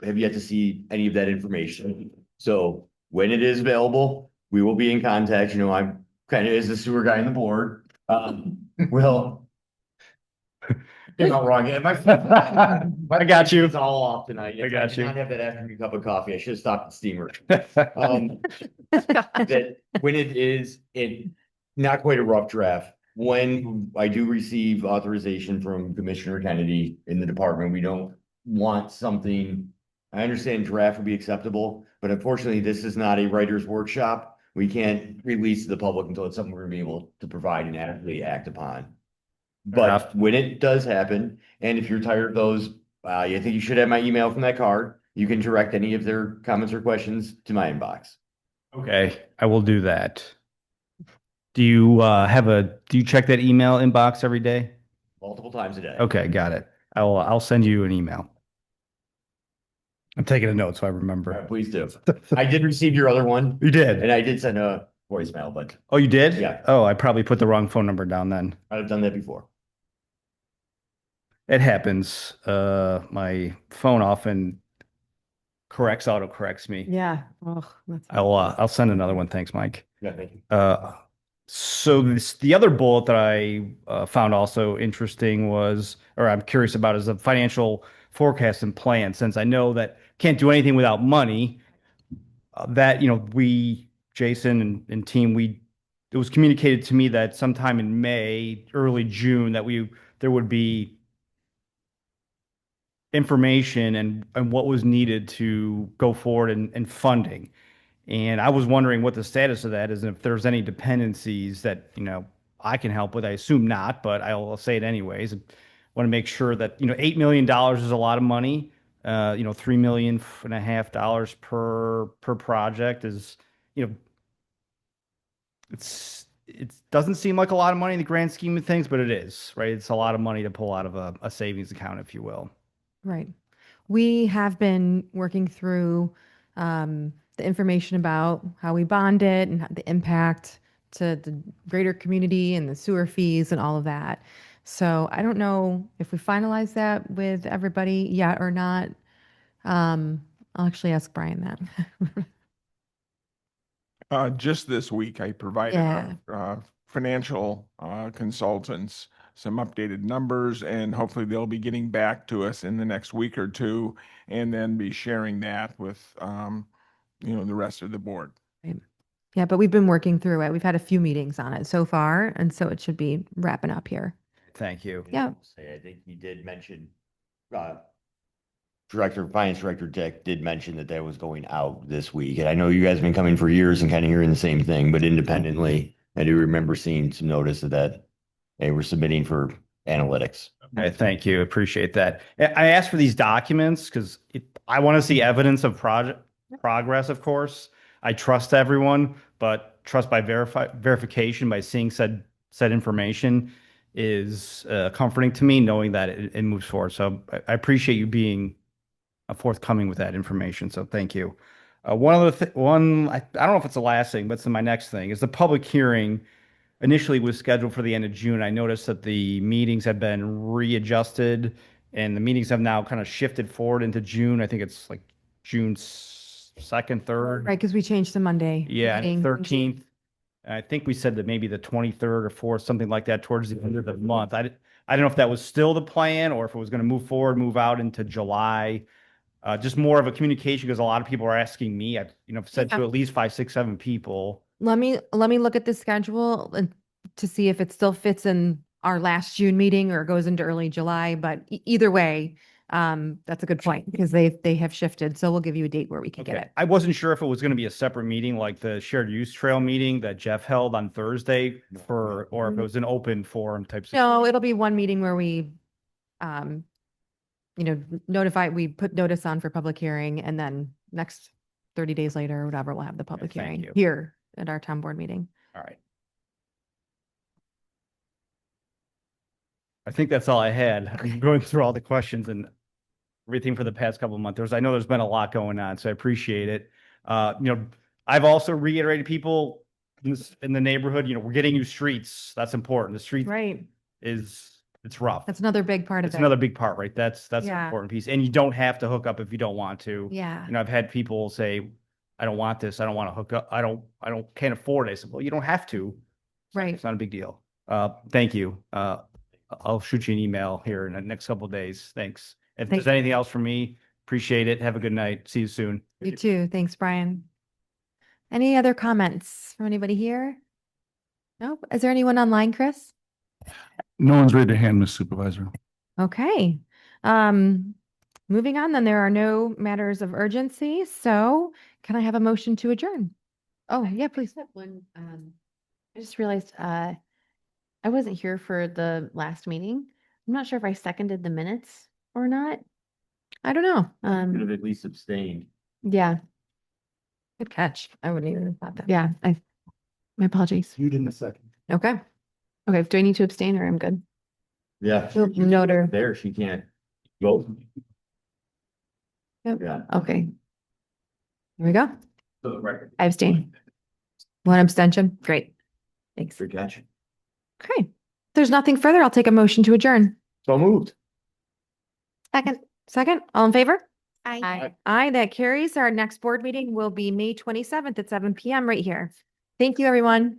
Speaker 4: have yet to see any of that information. So when it is available, we will be in contact. I'm kind of as the sewer guy on the board. Well, you're not wrong.
Speaker 12: I got you.
Speaker 4: It's all off tonight.
Speaker 12: I got
Speaker 4: did
Speaker 12: you.
Speaker 4: not have that afternoon cup of coffee. I should have stopped at steamer. That when it is not quite a rough draft, when I do receive authorization from Commissioner Kennedy in the department, we don't want something. I understand draft would be acceptable, but unfortunately, this is not a writer's workshop. We can't release to the public until it's something we're gonna be able to provide and adequately act upon. But when it does happen, and if you're tired of those, I think you should have my email from that card. You can direct any of their comments or questions to my inbox.
Speaker 12: Okay, I will do that. Do you check that email inbox every day?
Speaker 4: Multiple times a day.
Speaker 12: Okay, got it. I'll send you an email. I'm taking a note so I remember.
Speaker 4: Please do. I did receive your other one.
Speaker 12: You did?
Speaker 4: And I did send a voicemail, but
Speaker 12: Oh, you did?
Speaker 4: Yeah.
Speaker 12: Oh, I probably put the wrong phone number down then.
Speaker 4: I've done that before.
Speaker 12: It happens. My phone often auto corrects me.
Speaker 1: Yeah. Oh, that's
Speaker 12: I'll send another one. Thanks, Mike.
Speaker 4: Yeah, thank you.
Speaker 12: So the other bullet that I found also interesting was, or I'm curious about, is the financial forecast and plan. Since I know that can't do anything without money, that we, Jason and team, it was communicated to me that sometime in May, early June, that there would be information and what was needed to go forward and funding. And I was wondering what the status of that is, and if there's any dependencies that, I can help with. I assume not, but I'll say it anyways. I want to make sure that, $8 million is a lot of money. $3.5 million per project is, it doesn't seem like a lot of money in the grand scheme of things, but it is, right? It's a lot of money to pull out of a savings account, if you will.
Speaker 1: right. We have been working through the information about how we bond it and the impact to the greater community and the sewer fees and all of that. So I don't know if we finalize that with everybody yet or not. I'll actually ask Brian that.
Speaker 13: Just this week, I provided
Speaker 1: Yeah.
Speaker 13: our financial consultants some updated numbers, and hopefully they'll be getting back to us in the next week or two, and then be sharing that with the rest of the board.
Speaker 1: Yeah, but we've been working through it. We've had a few meetings on it so far, and so it should be wrapping up here.
Speaker 12: Thank you.
Speaker 1: Yeah.
Speaker 4: I think he did mention, Finance Director Dick did mention that was going out this week. And I know you guys have been coming for years and kind of hearing the same thing, but independently, I do remember seeing some notice of that. They were submitting for analytics.
Speaker 12: Okay, thank you. Appreciate that. I asked for these documents because I want to see evidence of project progress, of course. I trust everyone, but trust by verification by seeing said information is comforting to me, knowing that it moves forward. So I appreciate you being forthcoming with that information. So thank you. One other I don't know if it's the last thing, but it's my next thing is the public hearing initially was scheduled for the end of June. I noticed that the meetings have been readjusted and the meetings have now kind of shifted forward into June. I think it's like June 2nd, 3rd.
Speaker 1: Right, because we changed the Monday.
Speaker 12: Yeah, and
Speaker 1: meeting.
Speaker 12: 13th. I think we said that maybe the 23rd or 4th, something like that towards the end of the month. I don't know if that was still the plan or if it was going to move forward, move out into July. Just more of a communication because a lot of people are asking me. I've said
Speaker 1: Yeah.
Speaker 12: to at least 5, 6, 7 people.
Speaker 1: Let me look at the schedule and to see if it still fits in our last June meeting or goes into early July. But either way, that's a good point because they have shifted. So we'll give you a date where we can get it.
Speaker 12: I wasn't sure if it was going to be a separate meeting like the shared use trail meeting that Jeff held on Thursday or if it was an open forum type.
Speaker 1: No, it'll be one meeting where we, we put notice on for public hearing and then next 30 days later or whatever, we'll have the public
Speaker 12: thank
Speaker 1: hearing
Speaker 12: you.
Speaker 1: here at our town board meeting.
Speaker 12: All right. I think that's all I had. I'm going through all the questions and everything for the past couple of months. I know there's been a lot going on, so I appreciate it. I've also reiterated people in the neighborhood, we're getting new streets. That's important. The street
Speaker 1: Right.
Speaker 12: it's rough.
Speaker 1: That's another big part of
Speaker 12: It's
Speaker 1: it.
Speaker 12: another big part, right? That's an
Speaker 1: Yeah.
Speaker 12: important piece. And you don't have to hook up if you don't want to.
Speaker 1: Yeah.
Speaker 12: I've had people say, I don't want this. I don't want to hook up. Can't afford it. I said, well, you don't have to.
Speaker 1: Right.
Speaker 12: It's not a big deal. Thank you. I'll shoot you an email here in the next couple of days. Thanks. If
Speaker 1: Thank
Speaker 12: there's anything else from me, appreciate it. Have a good night. See you soon.
Speaker 1: You too. Thanks, Brian. Any other comments from anybody here? No? Is there anyone online, Chris?
Speaker 11: No one's ready to hand, Ms. Supervisor.
Speaker 1: Okay. Moving on, then there are no matters of urgency. So can I have a motion to adjourn? Oh, yeah, please.
Speaker 5: One, I just realized, I wasn't here for the last meeting. I'm not sure if I seconded the minutes or not.
Speaker 1: I don't know.
Speaker 4: Could have at least abstained.
Speaker 5: Yeah,
Speaker 1: Good catch. I wouldn't even have thought that.
Speaker 5: yeah, my apologies.
Speaker 11: You didn't second.
Speaker 1: Okay.
Speaker 5: Okay, do I need to abstain or I'm good?
Speaker 4: Yeah.
Speaker 1: Note her.
Speaker 4: There, she can't vote.
Speaker 5: Yep.
Speaker 4: Yeah.
Speaker 5: Okay,
Speaker 1: Here we go.
Speaker 4: For the record.
Speaker 5: I abstain.
Speaker 1: One abstention. Great. Thanks.
Speaker 4: Good catch.
Speaker 1: Okay. If there's nothing further, I'll take a motion to adjourn.
Speaker 4: So moved.
Speaker 5: Second.
Speaker 1: Second, all in favor?
Speaker 5: Aye.
Speaker 1: Aye, that carries. Our next board meeting will be May 27th at 7 p.m. right here. Thank you, everyone.